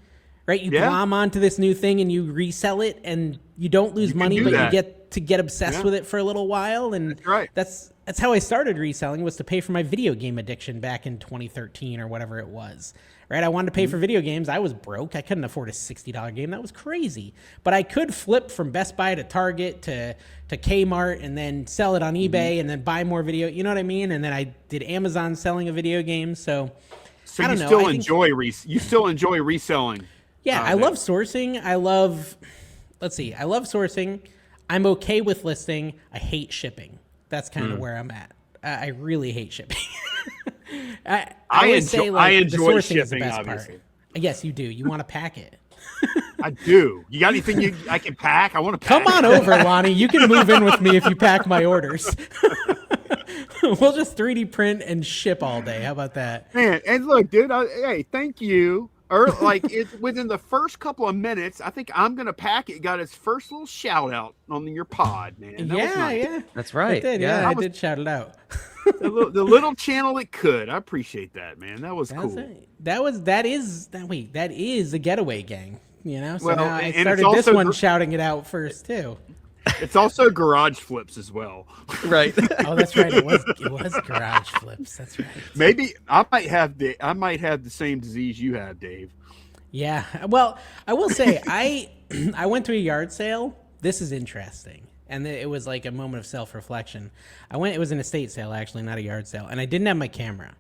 [SPEAKER 2] right? You glom onto this new thing and you resell it, and you don't lose money, but you get to get obsessed with it for a little while. And that's how I started reselling, was to pay for my video game addiction back in 2013 or whatever it was. Right? I wanted to pay for video games. I was broke. I couldn't afford a $60 game. That was crazy. But I could flip from Best Buy to Target to Kmart and then sell it on eBay and then buy more video. You know what I mean? And then I did Amazon selling a video game. So I don't know.
[SPEAKER 3] You still enjoy reselling.
[SPEAKER 2] Yeah, I love sourcing. I love sourcing. I'm okay with listing. I hate shipping. That's kind of where I'm at. I really hate shipping. I
[SPEAKER 3] enjoy shipping, obviously.
[SPEAKER 2] Part. Yes, you do. You want to pack it.
[SPEAKER 3] I do. You got anything I can pack? I want to pack.
[SPEAKER 2] Come on over, Lonnie. You can move in with me if you pack my orders. We'll just 3D print and ship all day. How about that?
[SPEAKER 3] Man, and look, dude, hey, thank you. Or it's within the first couple of minutes, I think I'm Gonna Pack It got its first little shout out on your pod, man. That was nice.
[SPEAKER 2] Yeah.
[SPEAKER 1] That's right.
[SPEAKER 2] It did, I did shout it out.
[SPEAKER 3] the little channel it could. I appreciate that, man. That was cool.
[SPEAKER 2] That is a getaway gang, you know? So
[SPEAKER 3] well,
[SPEAKER 2] now I started this one shouting it out first too.
[SPEAKER 3] It's also Garage Flips as well.
[SPEAKER 1] Right.
[SPEAKER 2] Oh, that's right. It was Garage Flips. That's right.
[SPEAKER 3] Maybe I might have the same disease you have, Dave.
[SPEAKER 2] Yeah. Well, I will say I went to a yard sale. This is interesting. And it was like a moment of self-reflection. It was an estate sale, actually, not a yard sale. And I didn't have my camera.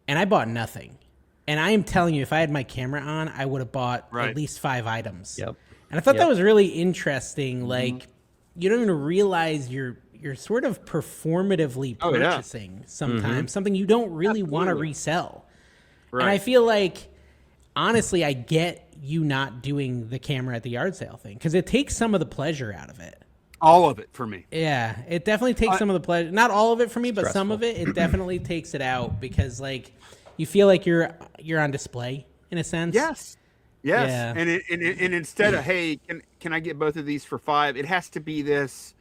[SPEAKER 2] And I bought nothing. And I am telling you, if I had my camera on, I would have bought at least 5 items.
[SPEAKER 1] Yep.
[SPEAKER 2] And I thought that was really interesting. Like, you don't even realize you're sort of performatively purchasing sometimes something you don't really want to resell. Right. And I feel like, honestly, I get you not doing the camera at the yard sale thing because it takes some of the pleasure out of it.
[SPEAKER 3] All of it for me.
[SPEAKER 2] Yeah, it definitely takes some of the pleasure. Not all of it for me, but some of it. It definitely takes it out because, like, you feel like you're on display in a sense.
[SPEAKER 3] Yes. Yeah. And instead of, hey, can I get both of these for $5? It has to be this.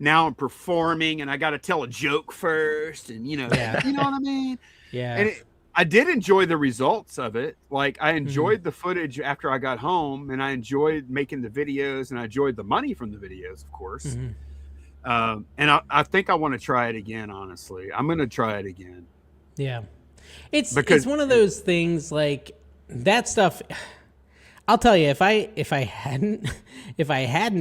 [SPEAKER 3] Now I'm performing and I got to tell a joke first, and you know what I mean.
[SPEAKER 2] Yeah.
[SPEAKER 3] And I did enjoy the results of it. Like I enjoyed the footage after I got home, and I enjoyed making the videos, and I enjoyed the money from the videos, of course. And I think I want to try it again. Honestly, I'm going to try it again.
[SPEAKER 2] Yeah, it's one of those things like that stuff. I'll tell you, if I hadn't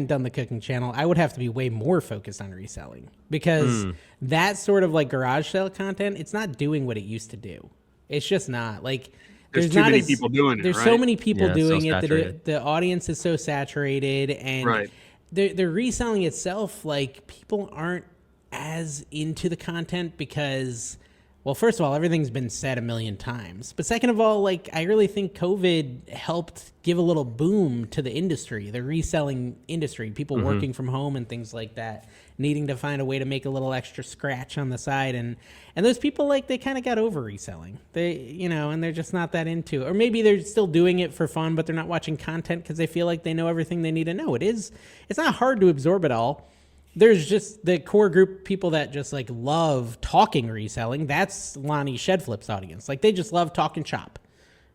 [SPEAKER 2] done the cooking channel, I would have to be way more focused on reselling because that sort of like garage sale content, it's not doing what it used to do. It's just not. Like
[SPEAKER 3] there's too many people doing it.
[SPEAKER 2] There's so many people doing it that the audience is so saturated, and the reselling itself, like people aren't as into the content because, well, first of all, everything's been said a million times. But second of all, like I really think COVID helped give a little boom to the industry, the reselling industry, people working from home and things like that, needing to find a way to make a little extra scratch on the side. And those people, like, they kind of got over reselling. They, and they're just not that into it. Or maybe they're still doing it for fun, but they're not watching content because they feel like they know everything they need to know. It's not hard to absorb it all. There's just the core group of people that just like love talking reselling. That's Lonnie Shedflip's audience. Like they just love talking shop.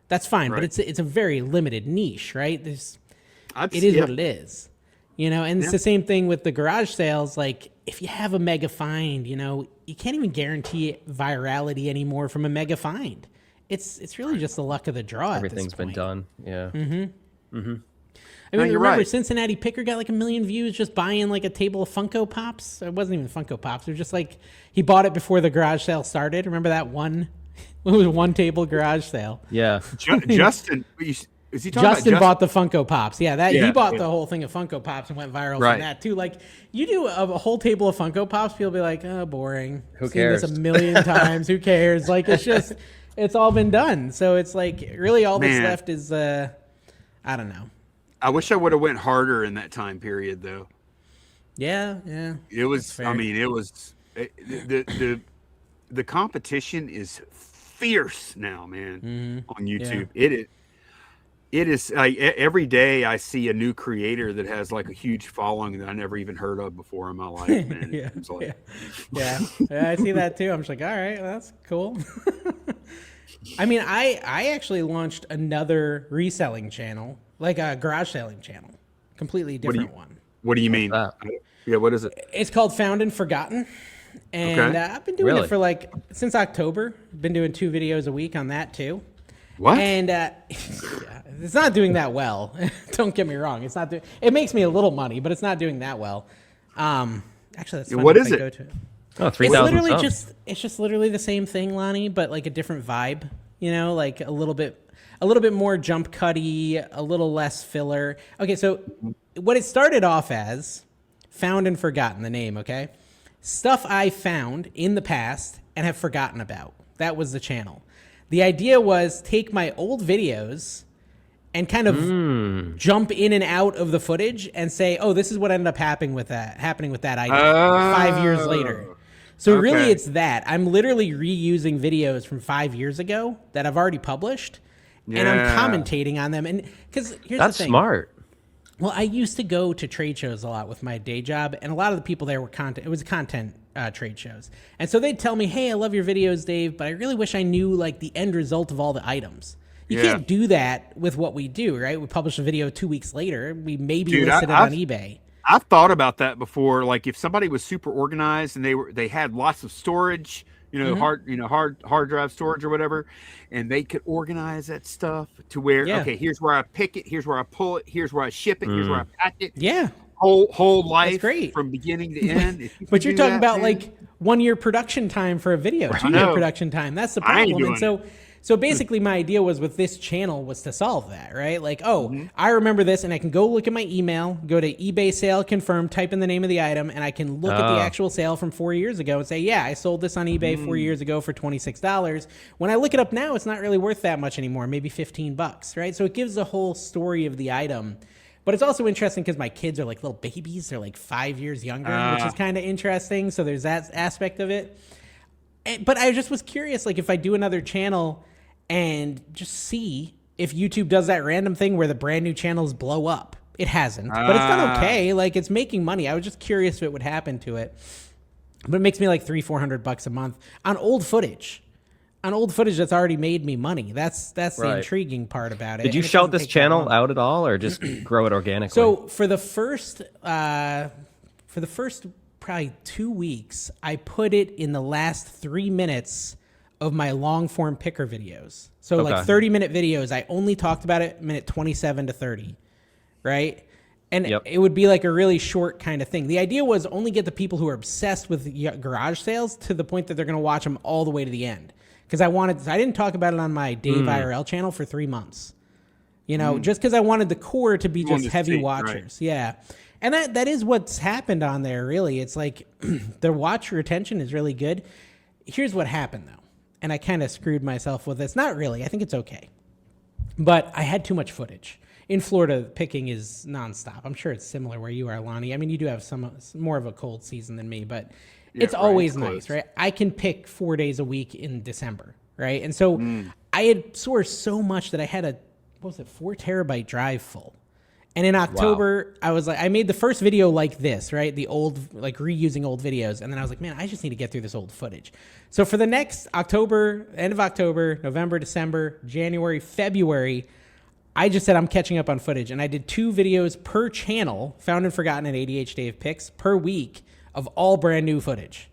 [SPEAKER 2] That's fine, but it's a very limited niche, right? It is what it is, and it's the same thing with the garage sales. Like if you have a mega find, you can't even guarantee virality anymore from a mega find. It's really just the luck of the draw.
[SPEAKER 1] Everything's been done. Yeah.
[SPEAKER 2] I mean, remember Cincinnati Picker got like 1 million views just buying like a table of Funko Pops? It wasn't even Funko Pops. It was just like he bought it before the garage sale started. Remember that one? It was one table garage sale.
[SPEAKER 3] Yeah. Justin, is he talking about
[SPEAKER 2] Justin bought the Funko Pops. Yeah, he bought the whole thing of Funko Pops and went viral from that too. Like you do a whole table of Funko Pops, people be like, oh, boring.
[SPEAKER 1] Who cares?
[SPEAKER 2] Seen this 1 million times. Who cares? Like it's all been done. So it's like really all that's left is I don't know.
[SPEAKER 3] I wish I would have went harder in that time period, though.
[SPEAKER 2] Yeah.
[SPEAKER 3] It was. I mean, it was the competition is fierce now, man. On YouTube, it is. Like every day, I see a new creator that has like a huge following that I never even heard of before in my life, man.
[SPEAKER 2] Yeah, I see that too. I'm just like, all right, well, that's cool. I mean, I actually launched another reselling channel like a garage selling channel, completely different one.
[SPEAKER 3] What do you mean? Yeah, what is it?
[SPEAKER 2] It's called Found and Forgotten. And I've been doing it for like since October. Been doing 2 videos a week on that too.
[SPEAKER 3] What?
[SPEAKER 2] And yeah, it's not doing that well. Don't get me wrong. It's not. It makes me a little money, but it's not doing that well. Actually, that's funny.
[SPEAKER 3] What is it?
[SPEAKER 2] Go to it.
[SPEAKER 1] Oh, 3,000
[SPEAKER 2] It's literally
[SPEAKER 1] subs.
[SPEAKER 2] it's just literally the same thing, Lonnie, but like a different vibe. You know, like a little bit more jump cutty, a little less filler. Okay, so what it started off as, Found and Forgotten, the name. Okay, stuff I found in the past and have forgotten about. That was the channel. The idea was take my old videos and kind of jump in and out of the footage and say, oh, this is what ended up happening with that item 5 years later. So really it's that. I'm literally reusing videos from 5 years ago that I've already published, and I'm commentating on them. And because here's
[SPEAKER 1] That's
[SPEAKER 2] the thing.
[SPEAKER 1] smart.
[SPEAKER 2] Well, I used to go to trade shows a lot with my day job, and a lot of the people there were content. It was content trade shows, and so they'd tell me, "Hey, I love your videos, Dave, but I really wish I knew like the end result of all the items." You can't do that with what we do, right? We publish a video 2 weeks later. We maybe listed it on eBay.
[SPEAKER 3] I've thought about that before. Like if somebody was super organized and they had lots of storage, hard drive storage or whatever, and they could organize that stuff to where okay, here's where I pick it, here's where I pull it, here's where I ship it, here's where I pack it.
[SPEAKER 2] Yeah,
[SPEAKER 3] whole life.
[SPEAKER 2] That's great.
[SPEAKER 3] From beginning to end.
[SPEAKER 2] But you're talking about like 1 year production time for a video, 2 year production time. That's the problem. And so basically my idea was with this channel was to solve that, right? Like, I remember this and I can go look at my email, go to eBay sale, confirm, type in the name of the item, and I can look at the actual sale from 4 years ago and say, yeah, I sold this on eBay 4 years ago for $26. When I look it up now, it's not really worth that much anymore, maybe $15, right? So it gives the whole story of the item. But it's also interesting because my kids are like little babies. They're like 5 years younger, which is kind of interesting. So there's that aspect of it. But I just was curious, like if I do another channel and just see if YouTube does that random thing where the brand new channels blow up. It hasn't, but it's done okay. Like it's making money. I was just curious if it would happen to it. But it makes me like $300-400 a month on old footage. On old footage that's already made me money. That's the intriguing part about it.
[SPEAKER 1] Did you shout this channel out at all, or just grow it organically?
[SPEAKER 2] So for the first probably 2 weeks, I put it in the last 3 minutes of my long form picker videos. So like 30-minute videos, I only talked about it minute 27 to 30, right? And it would be like a really short kind of thing. The idea was only get the people who are obsessed with garage sales to the point that they're going to watch them all the way to the end. Because I didn't talk about it on my Dave IRL channel for 3 months. You know, just because I wanted the core to be just heavy watchers. Right. Yeah. And that is what's happened on there, really. It's like the watch retention is really good. Here's what happened, though. And I kind of screwed myself with this. Not really. I think it's okay. But I had too much footage. In Florida, picking is nonstop. I'm sure it's similar where you are, Lonnie. I mean, you do have some more of a cold season than me, but it's always nice, right? I can pick 4 days a week in December, right? And so I had sourced so much that I had a 4 terabyte drive full. And in October, I was like, I made the first video like this, right? The old, like reusing old videos. And then I was like, man, I just need to get through this old footage. So for the next October, end of October, November, December, January, February, I just said I'm catching up on footage. And I did 2 videos per channel, Found and Forgotten and ADHDave picks per week of all brand new footage.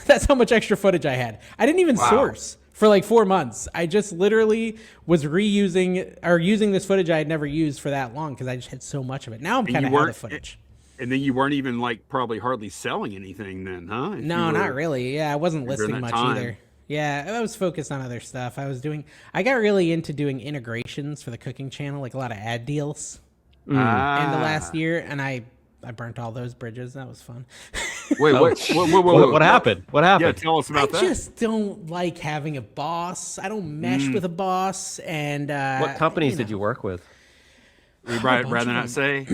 [SPEAKER 2] That's how much extra footage I had. I didn't even source for like 4 months. I just literally was reusing or using this footage I had never used for that long because I just had so much of it. Now I'm kind of out of footage.
[SPEAKER 3] And then you weren't even like probably hardly selling anything then, huh?
[SPEAKER 2] No, not really. Yeah, I wasn't listing much either. Yeah, I was focused on other stuff. I got really into doing integrations for the cooking channel, like a lot of ad deals in the last year, and I burnt all those bridges. That was fun.
[SPEAKER 3] Wait,
[SPEAKER 1] what happened? What happened?
[SPEAKER 3] Yeah, tell us about that.
[SPEAKER 2] I just don't like having a boss. I don't mesh with a boss. And
[SPEAKER 1] what companies did you work with?
[SPEAKER 3] We'd rather not say.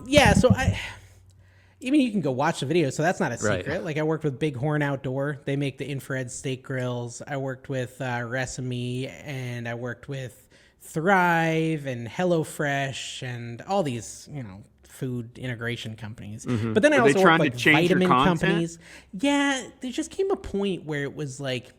[SPEAKER 2] Yeah. So I mean, you can go watch the video. So that's not a secret.
[SPEAKER 1] Right.
[SPEAKER 2] Like I worked with Bighorn Outdoor. They make the infrared steak grills. I worked with Reselling, and I worked with Thrive and HelloFresh and all these, food integration companies. But then I also worked like vitamin companies. Yeah, there just came a point where it was like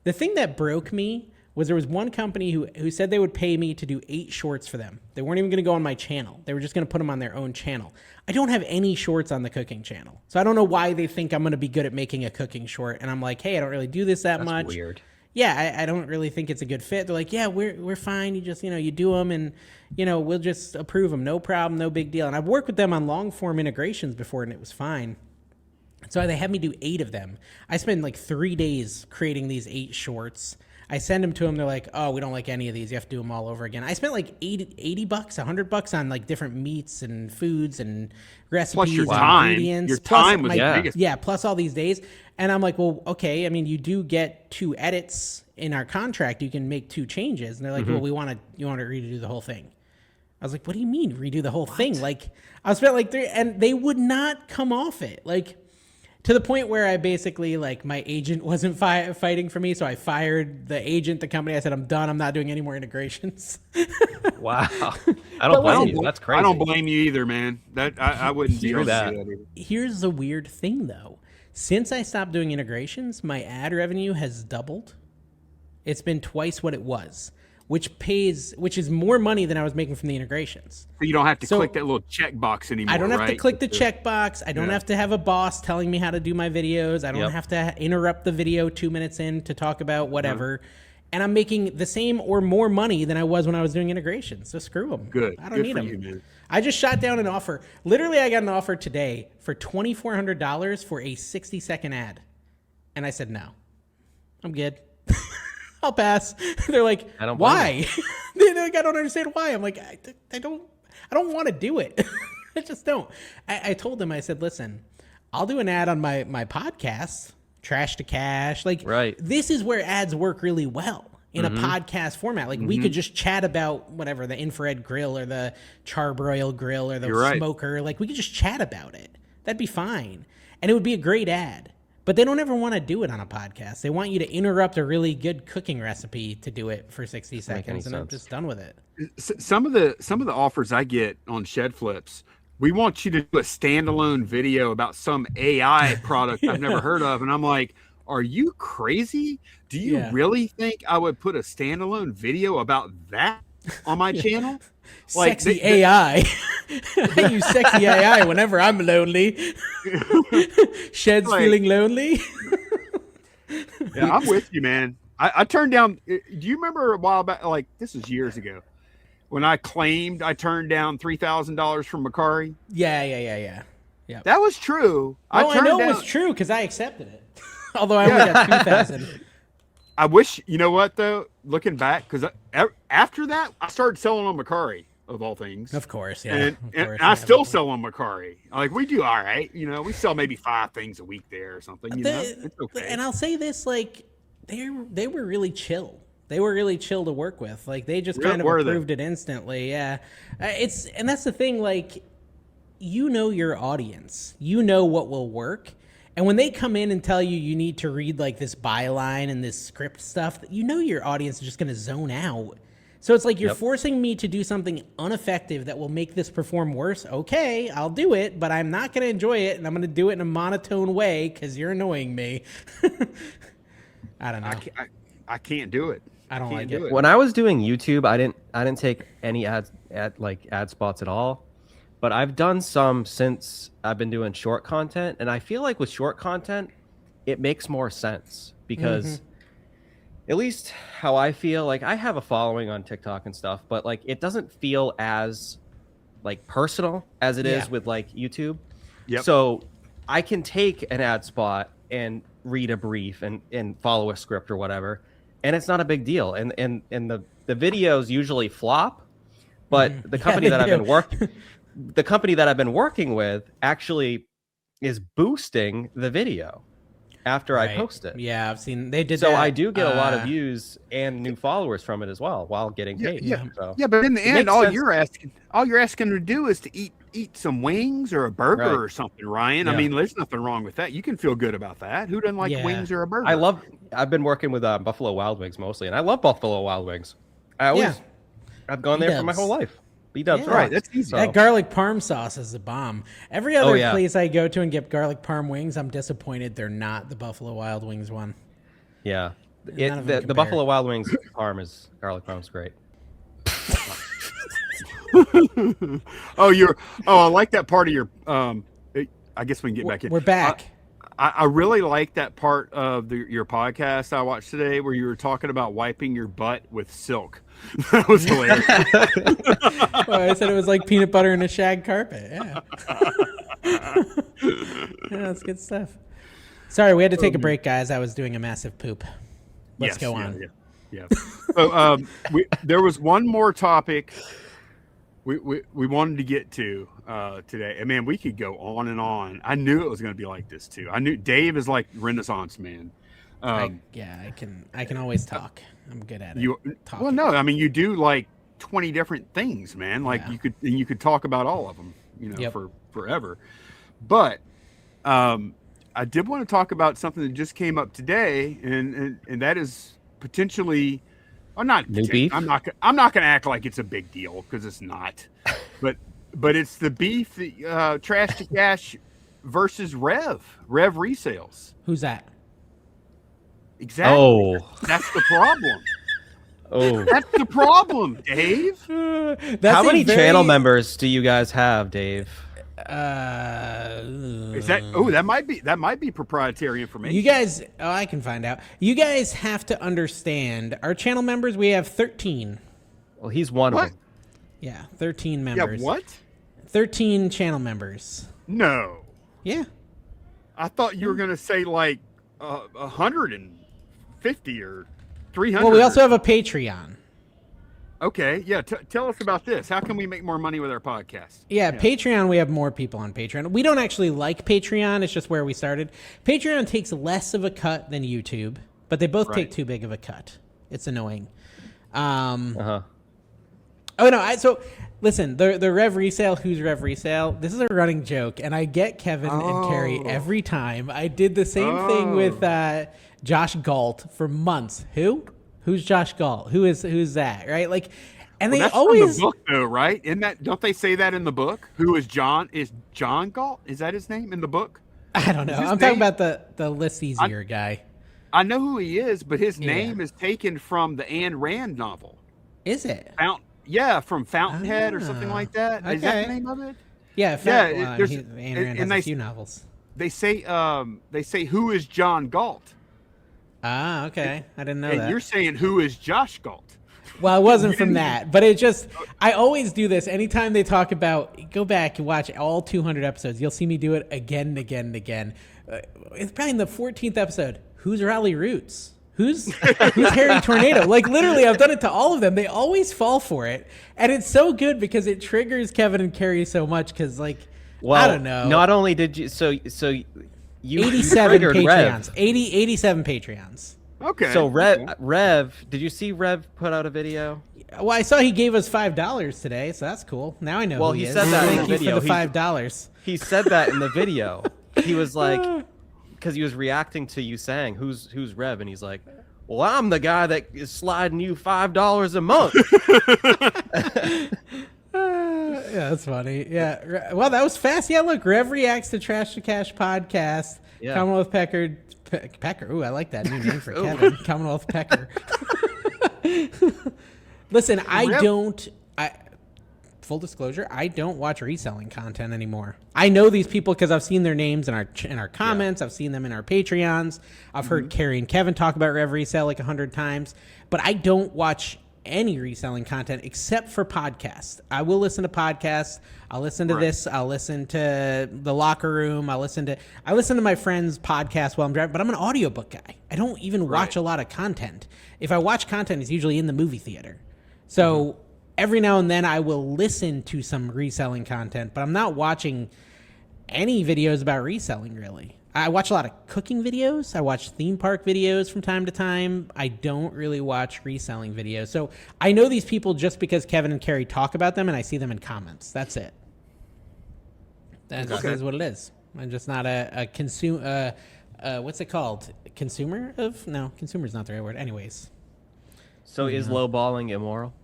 [SPEAKER 2] the thing that broke me was there was one company who said they would pay me to do 8 shorts for them. They weren't even going to go on my channel. They were just going to put them on their own channel. I don't have any shorts on the cooking channel. So I don't know why they think I'm going to be good at making a cooking short. And I'm like, hey, I don't really do this that much.
[SPEAKER 1] That's weird.
[SPEAKER 2] Yeah, I don't really think it's a good fit. They're like, yeah, we're fine. You just, you do them and, we'll just approve them. No problem, no big deal. And I've worked with them on long form integrations before and it was fine. So they had me do 8 of them. I spent like 3 days creating these 8 shorts. I send them to them. They're like, oh, we don't like any of these. You have to do them all over again. I spent like $80, $100 on like different meats and foods and recipes
[SPEAKER 3] plus your
[SPEAKER 2] and
[SPEAKER 3] time.
[SPEAKER 2] ingredients.
[SPEAKER 3] Your time was the biggest.
[SPEAKER 2] Yeah, plus all these days. And I'm like, well, okay. I mean, you do get 2 edits in our contract. You can make 2 changes. And they're like, well, you want to redo the whole thing. I was like, what do you mean redo the whole thing? Like I spent like 3, and they would not come off it. Like, to the point where I basically, like, my agent wasn't fighting for me, so I fired the agent, the company. I said, I'm done. I'm not doing any more integrations.
[SPEAKER 1] Wow. I don't blame you. That's crazy.
[SPEAKER 3] I don't blame you either, man. That I wouldn't do that.
[SPEAKER 2] Here's the weird thing, though. Since I stopped doing integrations, my ad revenue has doubled. It's been twice what it was, which is more money than I was making from the integrations.
[SPEAKER 3] So you don't have to click that little checkbox anymore.
[SPEAKER 2] I don't have to click the checkbox. I don't have to have a boss telling me how to do my videos. I don't have to interrupt the video 2 minutes in to talk about whatever. And I'm making the same or more money than I was when I was doing integrations. So screw them.
[SPEAKER 3] Good.
[SPEAKER 2] I don't need them.
[SPEAKER 3] You, man.
[SPEAKER 2] I just shot down an offer. Literally, I got an offer today for $2,400 for a 60-second ad. And I said, no, I'm good. I'll pass. They're like, why? They're like, I don't understand why. I'm like, I don't want to do it. I just don't. I told them, I said, listen, I'll do an ad on my podcast, Trash to Cash. Like, this is where ads work really well in a podcast format. Like, we could just chat about whatever, the infrared grill or the charbroil grill or the smoker. Like, we could just chat about it. That'd be fine. And it would be a great ad. But they don't ever want to do it on a podcast. They want you to interrupt a really good cooking recipe to do it for 60 seconds, and I'm just done with it.
[SPEAKER 3] Some of the offers I get on Shed Flips, we want you to do a standalone video about some AI product I've never heard of, and I'm like, are you crazy? Do you really think I would put a standalone video about that on my channel?
[SPEAKER 2] Like sexy AI. I use sexy AI whenever I'm lonely. Shed's feeling lonely.
[SPEAKER 3] Yeah, I'm with you, man. I turned down. Do you remember a while back? Like, this is years ago, when I claimed I turned down $3,000 from Macari.
[SPEAKER 2] Yeah.
[SPEAKER 3] That was true.
[SPEAKER 2] I know it was true because I accepted it. Although I only got 2,000.
[SPEAKER 3] I wish, you know what, though, looking back, because after that, I started selling on Macari, of all things.
[SPEAKER 2] Of course, yeah.
[SPEAKER 3] And I still sell on Macari. Like, we do all right. We sell maybe 5 things a week there or something. It's okay.
[SPEAKER 2] And I'll say this, like, they were really chill. They were really chill to work with. Like, they just kind of approved it instantly. Yeah. And that's the thing, like, your audience. You know what will work. And when they come in and tell you need to read like this byline and this script stuff, your audience is just going to zone out. So it's like you're forcing me to do something ineffective that will make this perform worse. Okay, I'll do it, but I'm not going to enjoy it, and I'm going to do it in a monotone way because you're annoying me. I don't know.
[SPEAKER 3] I can't do it.
[SPEAKER 2] I don't like it.
[SPEAKER 1] When I was doing YouTube, I didn't take any ad spots at all. But I've done some since I've been doing short content, and I feel like with short content, it makes more sense because at least how I feel, like I have a following on TikTok and stuff, but like it doesn't feel as like personal as it is with like YouTube. Yep. So I can take an ad spot and read a brief and follow a script or whatever, and it's not a big deal. And the videos usually flop, but the company that I've been working with actually is boosting the video after I post it.
[SPEAKER 2] Yeah, I've seen they did.
[SPEAKER 1] So
[SPEAKER 2] that.
[SPEAKER 1] I do get a lot of views and new followers from it as well while getting paid.
[SPEAKER 3] But in the end, all you're asking to do is to eat some wings or a burger or something, Ryan. I mean, there's nothing wrong with that. You can feel good about that. Who doesn't like wings or a burger?
[SPEAKER 1] I've been working with Buffalo Wild Wings mostly, and I love Buffalo Wild Wings. I've gone there for my whole life. B-dubs,
[SPEAKER 3] right? That's easy.
[SPEAKER 2] That garlic parm sauce is the bomb. Every other place I go to and get garlic parm wings, I'm disappointed they're not the Buffalo Wild Wings one.
[SPEAKER 1] Yeah. The Buffalo Wild Wings parm is garlic parm is great.
[SPEAKER 3] I like that part of your. I guess we can get back in.
[SPEAKER 2] We're back.
[SPEAKER 3] I really like that part of your podcast I watched today where you were talking about wiping your butt with silk. That was hilarious.
[SPEAKER 2] Well, I said it was like peanut butter in a shag carpet. Yeah. Yeah, that's good stuff. Sorry, we had to take a break, guys. I was doing a massive poop. Let's go on.
[SPEAKER 3] Yeah. So there was one more topic we wanted to get to today. And man, we could go on and on. I knew it was going to be like this too. I knew Dave is like Renaissance man.
[SPEAKER 2] I can always talk. I'm good at it.
[SPEAKER 3] Well, no, I mean you do like 20 different things, man. Like you could talk about all of them, for forever. But I did want to talk about something that just came up today, and that is potentially.
[SPEAKER 1] New beef?
[SPEAKER 3] I'm not going to act like it's a big deal because it's not, but it's the beef, Trash to Cash versus Rev Resales.
[SPEAKER 2] Who's that?
[SPEAKER 3] Exactly.
[SPEAKER 1] Oh,
[SPEAKER 3] that's the problem.
[SPEAKER 1] Oh,
[SPEAKER 3] that's the problem, Dave.
[SPEAKER 1] How many channel members do you guys have, Dave?
[SPEAKER 3] Is that might be proprietary information.
[SPEAKER 2] You guys, I can find out. You guys have to understand our channel members. We have 13.
[SPEAKER 1] Well, he's one of them.
[SPEAKER 2] Yeah, 13 members.
[SPEAKER 3] Yeah, what?
[SPEAKER 2] 13 channel members.
[SPEAKER 3] No.
[SPEAKER 2] Yeah.
[SPEAKER 3] I thought you were gonna say like 150 or 300.
[SPEAKER 2] Well, we also have a Patreon.
[SPEAKER 3] Okay, yeah. Tell us about this. How can we make more money with our podcast?
[SPEAKER 2] Yeah, Patreon, we have more people on Patreon. We don't actually like Patreon. It's just where we started. Patreon takes less of a cut than YouTube, but they both take too big of a cut. It's annoying. Oh, no. So, listen, the Rev Resale, who's Rev Resale? This is a running joke, and I get Kevin and Carrie every time. I did the same thing with Josh Galt for months. Who's Josh Galt? Who's that? Right? Like, and they
[SPEAKER 3] that's
[SPEAKER 2] always
[SPEAKER 3] from the book though, right? Don't they say that in the book? Who is John? Is John Galt? Is that his name in the book?
[SPEAKER 2] I don't know. I'm talking about the list easier guy.
[SPEAKER 3] I know who he is, but his name is taken from the Ayn Rand novel.
[SPEAKER 2] Is it?
[SPEAKER 3] From Fountainhead or something like that.
[SPEAKER 2] Okay.
[SPEAKER 3] Is that the name of it?
[SPEAKER 2] Yeah. Ayn Rand has a few novels.
[SPEAKER 3] They say who is John Galt?
[SPEAKER 2] Ah, okay. I didn't know that.
[SPEAKER 3] And you're saying who is Josh Galt?
[SPEAKER 2] Well, it wasn't from that, but it just, I always do this. Anytime they talk about, go back and watch all 200 episodes. You'll see me do it again and again and again. It's probably in the 14th episode. Who's Raleigh Roots? Who's Harry Tornado? Like, literally, I've done it to all of them. They always fall for it. And it's so good because it triggers Kevin and Carrie so much because, like, I don't know.
[SPEAKER 1] Not only did you, so you
[SPEAKER 2] 87
[SPEAKER 1] triggered
[SPEAKER 2] Patreons.
[SPEAKER 1] Rev.
[SPEAKER 2] 87 Patreons.
[SPEAKER 3] Okay.
[SPEAKER 1] So Rev, did you see Rev put out a video?
[SPEAKER 2] Well, I saw he gave us $5 today, so that's cool. Now I know.
[SPEAKER 1] Well,
[SPEAKER 2] who
[SPEAKER 1] he
[SPEAKER 2] is.
[SPEAKER 1] said that in the
[SPEAKER 2] Thank you
[SPEAKER 1] video.
[SPEAKER 2] for the $5.
[SPEAKER 1] He said that in the video. He was like, because he was reacting to you saying, "Who's Rev?" And he's like, "Well, I'm the guy that is sliding you $5 a month."
[SPEAKER 2] Yeah, that's funny. Yeah. Well, that was fast. Yeah, look, Rev reacts to Trash to Cash podcast.
[SPEAKER 1] Yeah.
[SPEAKER 2] Commonwealth Pecker. Ooh, I like that new name for Kevin. Commonwealth Pecker. Listen, full disclosure, I don't watch reselling content anymore. I know these people because I've seen their names in our comments. I've seen them in our Patreons. I've heard Carrie and Kevin talk about Rev Resale like 100 times, but I don't watch any reselling content except for podcasts. I will listen to podcasts. I'll listen to this. I'll listen to The Locker Room. I listen to my friends' podcast while I'm driving, but I'm an audiobook guy. I don't even watch a lot of content. If I watch content, it's usually in the movie theater. So every now and then I will listen to some reselling content, but I'm not watching any videos about reselling really. I watch a lot of cooking videos. I watch theme park videos from time to time. I don't really watch reselling videos. So I know these people just because Kevin and Carrie talk about them and I see them in comments. That's it. That is what it is. I'm just not a consumer. What's it called? Consumer of? No, consumer is not the right word. Anyways.
[SPEAKER 1] So is lowballing immoral?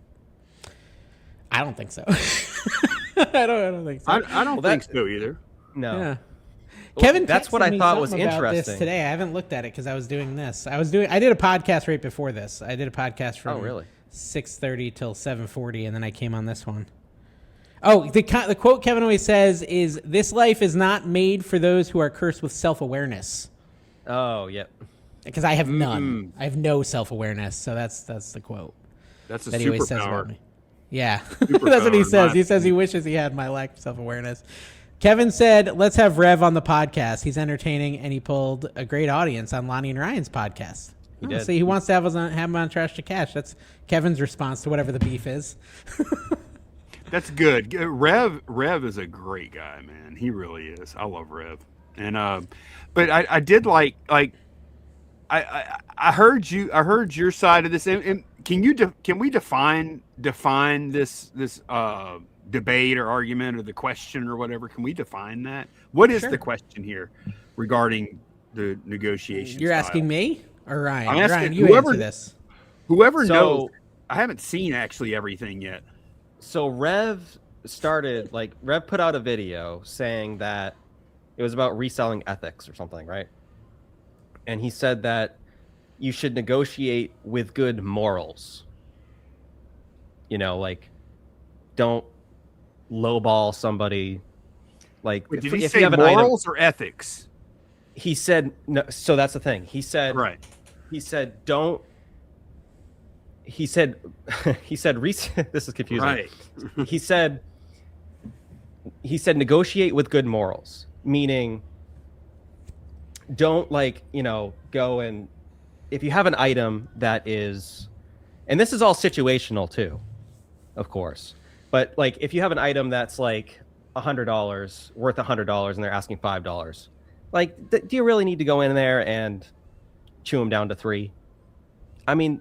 [SPEAKER 2] I don't think so. I don't think so.
[SPEAKER 3] I don't think so either.
[SPEAKER 1] No.
[SPEAKER 2] Yeah. Kevin,
[SPEAKER 1] that's what I thought was interesting
[SPEAKER 2] today. I haven't looked at it because I was doing this. I did a podcast right before this. I did a podcast from 6:30 till 7:40, and then I came on this one. Oh, the quote Kevin always says is, "This life is not made for those who are cursed with self-awareness."
[SPEAKER 1] Oh, yep.
[SPEAKER 2] Because I have none. I have no self-awareness. So that's the quote.
[SPEAKER 3] That's a
[SPEAKER 2] that he always says
[SPEAKER 3] superpower.
[SPEAKER 2] about me. Yeah, that's what he says. He says he wishes he had my lack of self-awareness. Kevin said, let's have Rev on the podcast. He's entertaining, and he pulled a great audience on Lonnie and Ryan's podcast.
[SPEAKER 1] He did.
[SPEAKER 2] So he wants to have him on Trash to Cash. That's Kevin's response to whatever the beef is.
[SPEAKER 3] That's good. Rev is a great guy, man. He really is. I love Rev. And but I did like I heard your side of this. And can we define this debate or argument or the question or whatever? Can we define that? What is the question here regarding the negotiation?
[SPEAKER 2] You're asking me or Ryan?
[SPEAKER 3] I'm asking
[SPEAKER 2] Ryan, you answer this.
[SPEAKER 3] Whoever knows. I haven't seen actually everything yet.
[SPEAKER 1] So Rev put out a video saying that it was about reselling ethics or something, right? And he said that you should negotiate with good morals. You know, like, don't lowball somebody. Like,
[SPEAKER 3] wait, did he say morals or ethics?
[SPEAKER 1] He said no. So that's the thing. He said
[SPEAKER 3] right.
[SPEAKER 1] He said don't. He said this is confusing.
[SPEAKER 3] Right.
[SPEAKER 1] he said negotiate with good morals, meaning don't go and if you have an item that is, and this is all situational too, of course, but like if you have an item that's like $100 worth $100 and they're asking $5, like do you really need to go in there and chew them down to $3? I mean,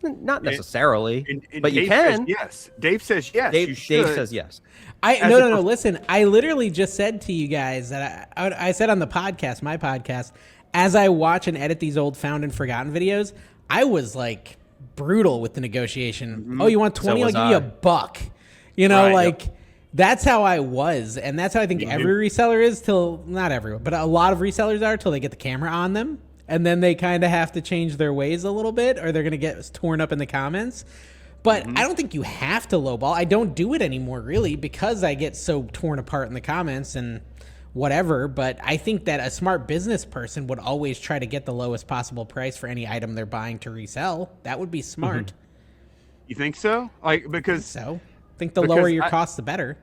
[SPEAKER 1] not necessarily, but
[SPEAKER 3] Dave
[SPEAKER 1] you can.
[SPEAKER 3] Says yes. Dave says yes.
[SPEAKER 1] Dave says yes.
[SPEAKER 2] No. Listen, I literally just said to you guys that I said on the podcast, my podcast, as I watch and edit these old found and forgotten videos, I was like brutal with the negotiation. Mm-hmm. Oh, you want 20? I'll give you $1. You know, right, that's how I was. And that's how I think every reseller is till, not everyone, but a lot of resellers are till they get the camera on them. And then they kind of have to change their ways a little bit or they're going to get torn up in the comments. But I don't think you have to lowball. I don't do it anymore, really, because I get so torn apart in the comments and whatever. But I think that a smart business person would always try to get the lowest possible price for any item they're buying to resell. That would be smart.
[SPEAKER 3] Mm-hmm. You think so?
[SPEAKER 2] I think the lower your costs, the better.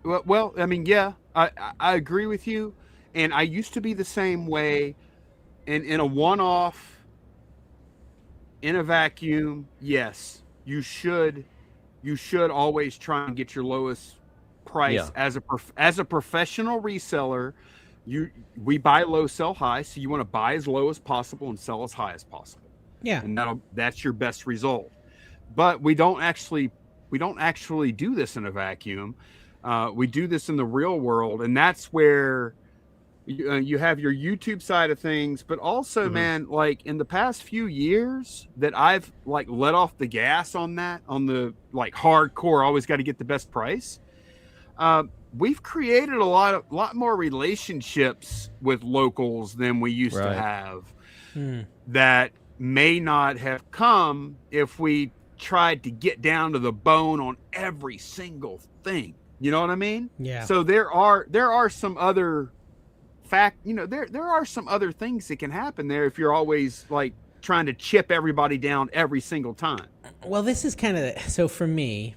[SPEAKER 3] Well, I mean, yeah, I agree with you. And I used to be the same way. In a one-off, in a vacuum, yes, you should always try and get your lowest price. Yeah. As a professional reseller, we buy low, sell high, so you want to buy as low as possible and sell as high as possible.
[SPEAKER 2] Yeah,
[SPEAKER 3] and that's your best result. But we don't actually do this in a vacuum. We do this in the real world, and that's where. You have your YouTube side of things, but also, man, like in the past few years that I've like let off the gas on the like hardcore, always got to get the best price. We've created a lot more relationships with locals than we used to have that may not have come if we tried to get down to the bone on every single thing. You know what I mean?
[SPEAKER 2] Yeah.
[SPEAKER 3] So there are some other there are some other things that can happen there if you're always like trying to chip everybody down every single time.
[SPEAKER 2] Well, this is kind of so for me,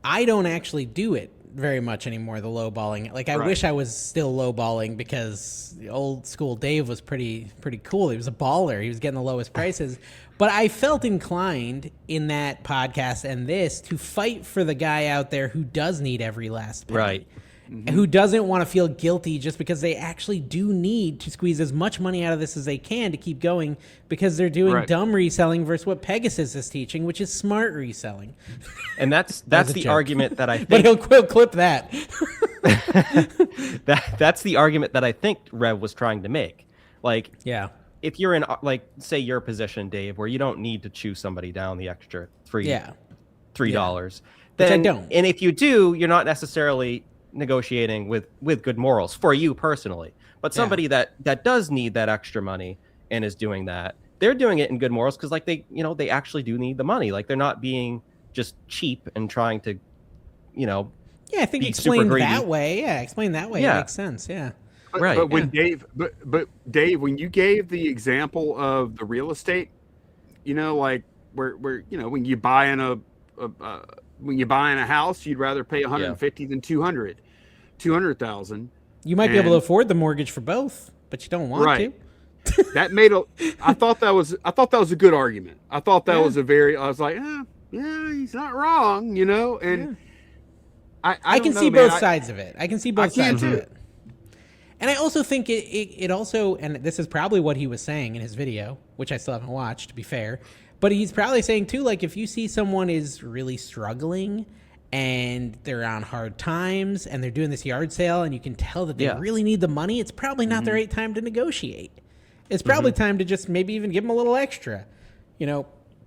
[SPEAKER 2] I don't actually do it very much anymore, the lowballing. Like I wish I was still lowballing because the old school Dave was pretty cool. He was a baller. He was getting the lowest prices. But I felt inclined in that podcast and this to fight for the guy out there who does need every last penny.
[SPEAKER 1] Right.
[SPEAKER 2] Mm-hmm. Who doesn't want to feel guilty just because they actually do need to squeeze as much money out of this as they can to keep going because they're doing dumb reselling versus what Pegasus is teaching, which is smart reselling.
[SPEAKER 1] And that's the argument that I think.
[SPEAKER 2] But he'll clip that.
[SPEAKER 1] That's the argument that I think Rev was trying to make. Like,
[SPEAKER 2] yeah,
[SPEAKER 1] if you're in, like, say your position, Dave, where you don't need to chew somebody down the extra $3, then,
[SPEAKER 2] which I don't.
[SPEAKER 1] And if you do, you're not necessarily negotiating with good morals for you personally. But somebody that does need that extra money and is doing that, they're doing it in good morals because like they actually do need the money. Like they're not being just cheap and trying to,
[SPEAKER 2] I think
[SPEAKER 1] be
[SPEAKER 2] explained
[SPEAKER 1] super greedy.
[SPEAKER 2] that way. Yeah, explained that way. It makes sense. Yeah.
[SPEAKER 3] Right. But when Dave, when you gave the example of the real estate, like where when you buy in a house, you'd rather pay 150 than 200,000.
[SPEAKER 2] You might be able to afford the mortgage for both, but you don't want to.
[SPEAKER 3] That made I thought that was a good argument. I thought that was I was like, he's not wrong, and I
[SPEAKER 2] can see both sides of it. I can see both sides of it. And I also think it also, and this is probably what he was saying in his video, which I still haven't watched, to be fair, but he's probably saying too, like if you see someone is really struggling and they're on hard times and they're doing this yard sale and you can tell that they really need the money, it's probably not the right time to negotiate. It's probably time to just maybe even give them a little extra,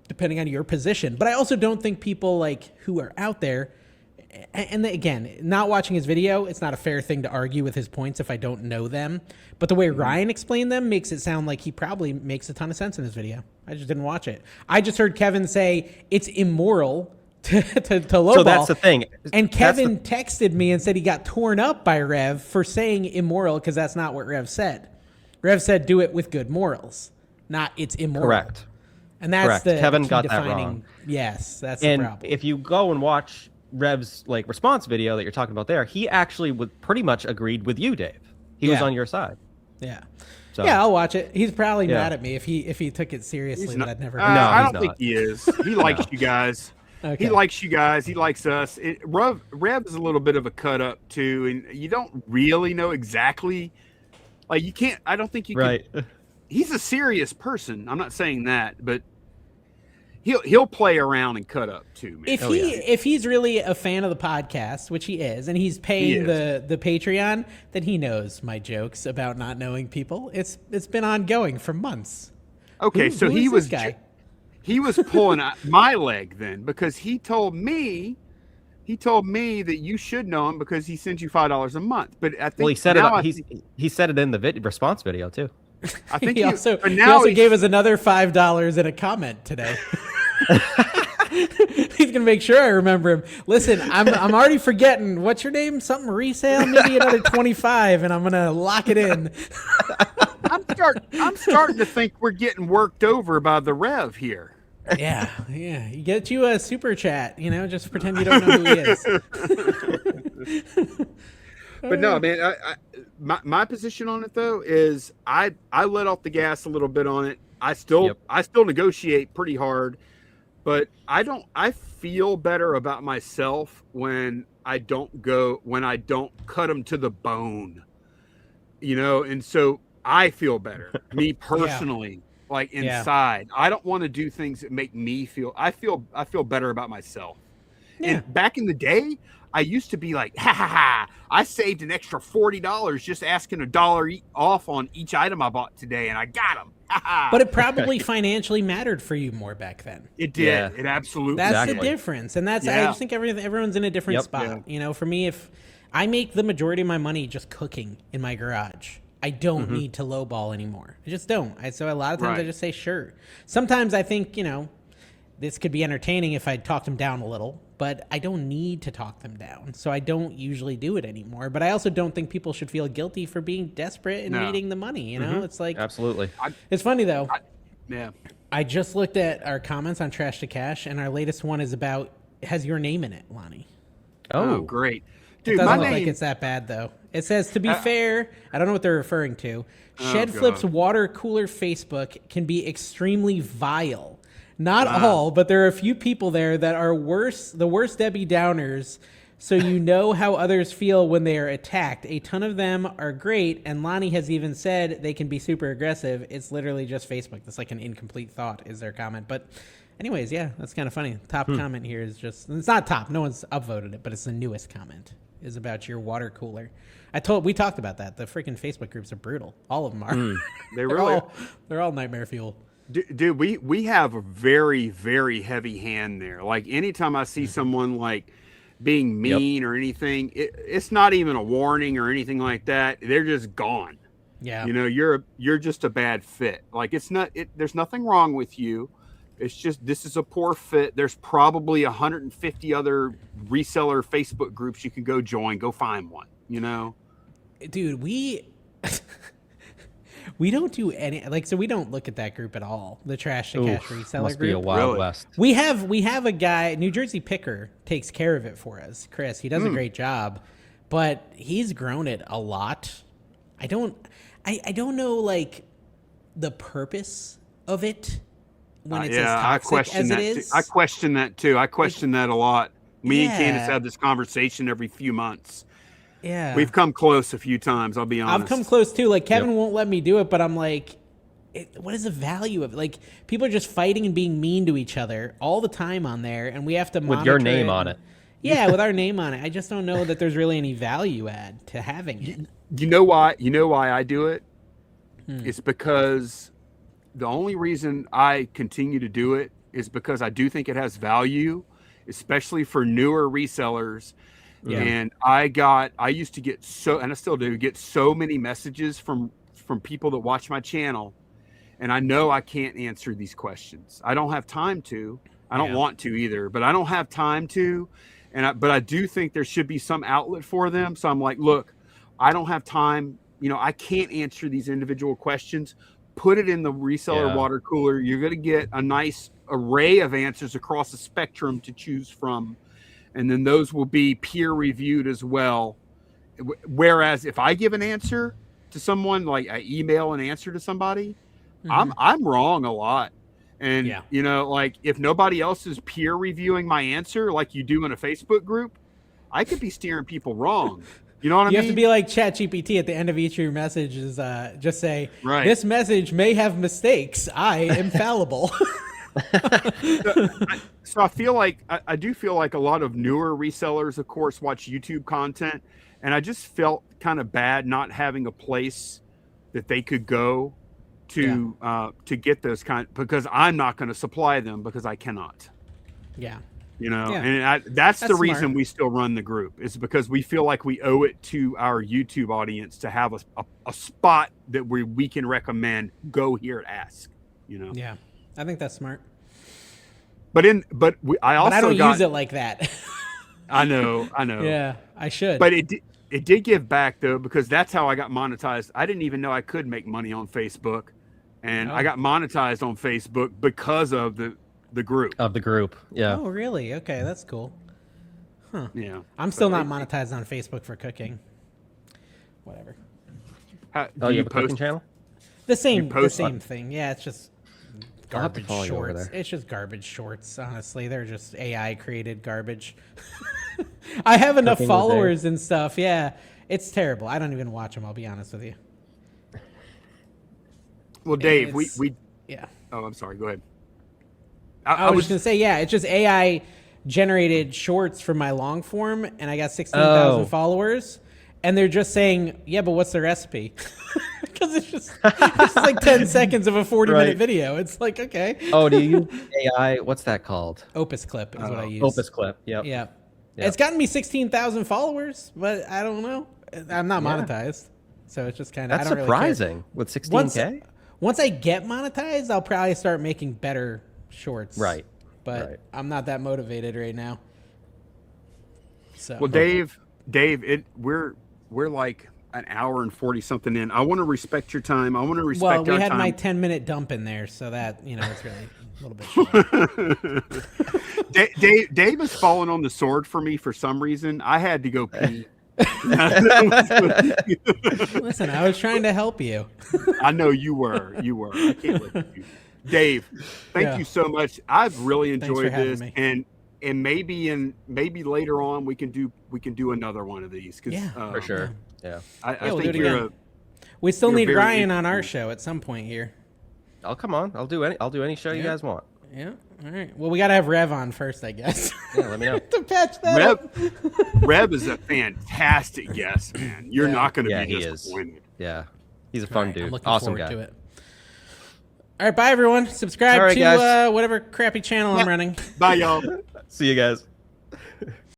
[SPEAKER 2] depending on your position. But I also don't think people like who are out there, and again, not watching his video, it's not a fair thing to argue with his points if I don't know them. But the way Ryan explained them makes it sound like he probably makes a ton of sense in his video. I just didn't watch it. I just heard Kevin say it's immoral to lowball.
[SPEAKER 1] So that's the thing.
[SPEAKER 2] And Kevin texted me and said he got torn up by Rev for saying immoral because that's not what Rev said. Rev said do it with good morals, not it's immoral.
[SPEAKER 1] Correct.
[SPEAKER 2] And that's the
[SPEAKER 1] Kevin
[SPEAKER 2] key
[SPEAKER 1] got
[SPEAKER 2] defining.
[SPEAKER 1] That wrong.
[SPEAKER 2] Yes, that's
[SPEAKER 1] and
[SPEAKER 2] the problem.
[SPEAKER 1] If you go and watch Rev's like response video that you're talking about there, he actually pretty much agreed with you, Dave. He was on your side.
[SPEAKER 2] Yeah.
[SPEAKER 1] So,
[SPEAKER 2] yeah, I'll watch it. He's probably mad at me if he took it seriously, but I'd never heard
[SPEAKER 3] I don't think he is. He likes you guys.
[SPEAKER 2] Okay.
[SPEAKER 3] He likes you guys. He likes us. Rev is a little bit of a cut up too, and you don't really know exactly. Like you can't. I don't think you can. He's a serious person. I'm not saying that, but he'll play around and cut up too, man.
[SPEAKER 2] If he's really a fan of the podcast, which he is, and he's paying the Patreon, then he knows my jokes about not knowing people. It's been ongoing for months.
[SPEAKER 3] Okay, so
[SPEAKER 2] he was guy.
[SPEAKER 3] He was pulling my leg then because he told me that you should know him because he sends you $5 a month. But I think
[SPEAKER 1] he said he said it in the response video too.
[SPEAKER 3] I think
[SPEAKER 2] he also gave us another $5 in a comment today. He's gonna make sure I remember him. Listen, I'm already forgetting. What's your name? Something Resale? Maybe another 25, and I'm gonna lock it in.
[SPEAKER 3] I'm starting to think we're getting worked over by the Rev here.
[SPEAKER 2] Yeah. You get you a super chat. Just pretend you don't know who he is.
[SPEAKER 3] But no, man. My position on it though is I let off the gas a little bit on it. I still negotiate pretty hard, but I feel better about myself when I don't cut them to the bone, and so I feel better, me personally, like inside. I don't want to do things that make me I feel better about myself. Yeah. And back in the day, I used to be like, I saved an extra $40 just asking $1 off on each item I bought today, and I got them.
[SPEAKER 2] But it probably financially mattered for you more back then.
[SPEAKER 3] It did. Yeah. It absolutely.
[SPEAKER 2] That's the difference, and I just think everyone's in a different spot. Yeah. For me, if I make the majority of my money just cooking in my garage, I don't need to lowball anymore. I just don't. So a lot of times I just say sure. Sometimes I think this could be entertaining if I talked them down a little, but I don't need to talk them down. So I don't usually do it anymore. But I also don't think people should feel guilty for being desperate and needing the money. It's like...
[SPEAKER 1] Absolutely.
[SPEAKER 2] It's funny, though.
[SPEAKER 3] Yeah.
[SPEAKER 2] I just looked at our comments on Trash to Cash, and our latest one has your name in it, Lonnie.
[SPEAKER 3] Oh, great. Dude,
[SPEAKER 2] it doesn't look like it's that bad, though. It says, to be fair, I don't know what they're referring to. Shedflip's water cooler Facebook can be extremely vile. Not all, but there are a few people there that are the worst Debbie Downers, so you know how others feel when they are attacked. A ton of them are great, and Lonnie has even said they can be super aggressive. It's literally just Facebook. That's like an incomplete thought is their comment. But anyways, yeah, that's kind of funny. Top comment here is it's not top. No one's upvoted it, but it's the newest comment is about your water cooler. We talked about that. The freaking Facebook groups are brutal. All of them are. They're all nightmare fuel.
[SPEAKER 3] Dude, we have a very, very heavy hand there. Like anytime I see someone like being mean or anything. It's not even a warning or anything like that. They're just gone.
[SPEAKER 2] Yeah.
[SPEAKER 3] You know, you're just a bad fit. Like there's nothing wrong with you. It's just, this is a poor fit. There's probably 150 other reseller Facebook groups you can go join. Go find one, you know?
[SPEAKER 2] Dude, we don't do any, like, so we don't look at that group at all. The Trash to Cash reseller
[SPEAKER 1] must
[SPEAKER 2] group.
[SPEAKER 1] be a Wild West.
[SPEAKER 2] We have a guy, New Jersey Picker takes care of it for us. Chris, he does a great job, but he's grown it a lot. I don't know, like, the purpose of it when it's as toxic as it is.
[SPEAKER 3] I question that too. I question that a lot. Me and Candace have this conversation every few months.
[SPEAKER 2] Yeah.
[SPEAKER 3] We've come close a few times, I'll be honest.
[SPEAKER 2] I've come close too. Like, Kevin won't let me do it, but I'm like, what is the value of it? Like, people are just fighting and being mean to each other all the time on there, and we have to monitor
[SPEAKER 1] with your name on it.
[SPEAKER 2] Yeah, with our name on it. I just don't know that there's really any value add to having it.
[SPEAKER 3] You know why I do it? It's because the only reason I continue to do it is because I do think it has value, especially for newer resellers. Yeah. And I used to get and I still do get so many messages from people that watch my channel, and I know I can't answer these questions. I don't have time to. I don't want to either, but I don't have time to. But I do think there should be some outlet for them. So I'm like, look, I don't have time. You know, I can't answer these individual questions. Put it in the reseller water cooler. You're going to get a nice array of answers across the spectrum to choose from. And then those will be peer reviewed as well. Whereas if I give an answer to someone, like I email an answer to somebody, I'm wrong a lot. And, you know, like if nobody else is peer reviewing my answer, like you do in a Facebook group, I could be steering people wrong. You know what I mean?
[SPEAKER 2] You have to be like ChatGPT at the end of each of your messages. Just say, this message may have mistakes. I am fallible.
[SPEAKER 3] So I feel like, I do feel like a lot of newer resellers, of course, watch YouTube content. And I just felt kind of bad not having a place that they could go to get those because I'm not going to supply them because I cannot.
[SPEAKER 2] Yeah.
[SPEAKER 3] You know, and that's the reason smart. We still run the group is because we feel like we owe it to our YouTube audience to have a spot that we can recommend. Go here, ask. You know.
[SPEAKER 2] Yeah, I think that's smart.
[SPEAKER 3] I don't
[SPEAKER 2] use it like that.
[SPEAKER 3] I know.
[SPEAKER 2] Yeah, I should.
[SPEAKER 3] But it did give back though, because that's how I got monetized. I didn't even know I could make money on Facebook, and I got monetized on Facebook because of the group.
[SPEAKER 1] Yeah.
[SPEAKER 2] Oh, really? Okay, that's cool. Huh.
[SPEAKER 3] Yeah.
[SPEAKER 2] I'm still not monetized on Facebook for cooking. Whatever.
[SPEAKER 1] You have a cooking channel?
[SPEAKER 2] The same thing. Yeah, it's just garbage shorts. It's just garbage shorts, honestly. They're just AI created garbage. I have enough followers and stuff. Yeah. It's terrible. I don't even watch them, I'll be honest with you.
[SPEAKER 3] Well, Dave, we Oh, I'm sorry. Go ahead.
[SPEAKER 2] I was going to say, it's just AI generated shorts for my long form, and I got 16,000 followers, and they're just saying, yeah, but what's the recipe? Because it's just like 10 seconds of a 40-minute video. It's like, okay.
[SPEAKER 1] Oh, do you use AI? What's that called?
[SPEAKER 2] Opus Clip is what I use.
[SPEAKER 1] Opus Clip, yep.
[SPEAKER 2] Yeah. It's gotten me 16,000 followers, but I don't know. I'm not monetized, so it's just kind of, I don't
[SPEAKER 1] surprising
[SPEAKER 2] really care.
[SPEAKER 1] With 16K?
[SPEAKER 2] Once I get monetized, I'll probably start making better shorts.
[SPEAKER 1] Right.
[SPEAKER 2] But I'm not that motivated right now. So
[SPEAKER 3] well, Dave, we're like an hour and 40 something in. I want to respect your time. I want to respect our time.
[SPEAKER 2] Well, we had my 10-minute dump in there, so that, it's really a little bit short.
[SPEAKER 3] Dave has fallen on the sword for me for some reason. I had to go pee.
[SPEAKER 2] Listen, I was trying to help you.
[SPEAKER 3] I know you were. I can't let you. Dave, thank you so much. I've really enjoyed this, and maybe later on we can do another one of these.
[SPEAKER 1] For sure. Yeah,
[SPEAKER 3] I think
[SPEAKER 2] we still need Ryan on our show at some point here.
[SPEAKER 1] I'll come on. I'll do any show you guys want.
[SPEAKER 2] Yeah. All right. Well, we got to have Rev on first, I guess.
[SPEAKER 1] Yeah, let me know.
[SPEAKER 2] To patch that up.
[SPEAKER 3] Rev is a fantastic guest, man. You're not going to be disappointed.
[SPEAKER 1] Yeah. He's a fun dude.
[SPEAKER 2] I'm looking
[SPEAKER 1] awesome
[SPEAKER 2] forward
[SPEAKER 1] guy.
[SPEAKER 2] to it. All right. Bye, everyone. Subscribe to whatever crappy channel I'm running.
[SPEAKER 3] Bye, y'all.
[SPEAKER 1] See you guys.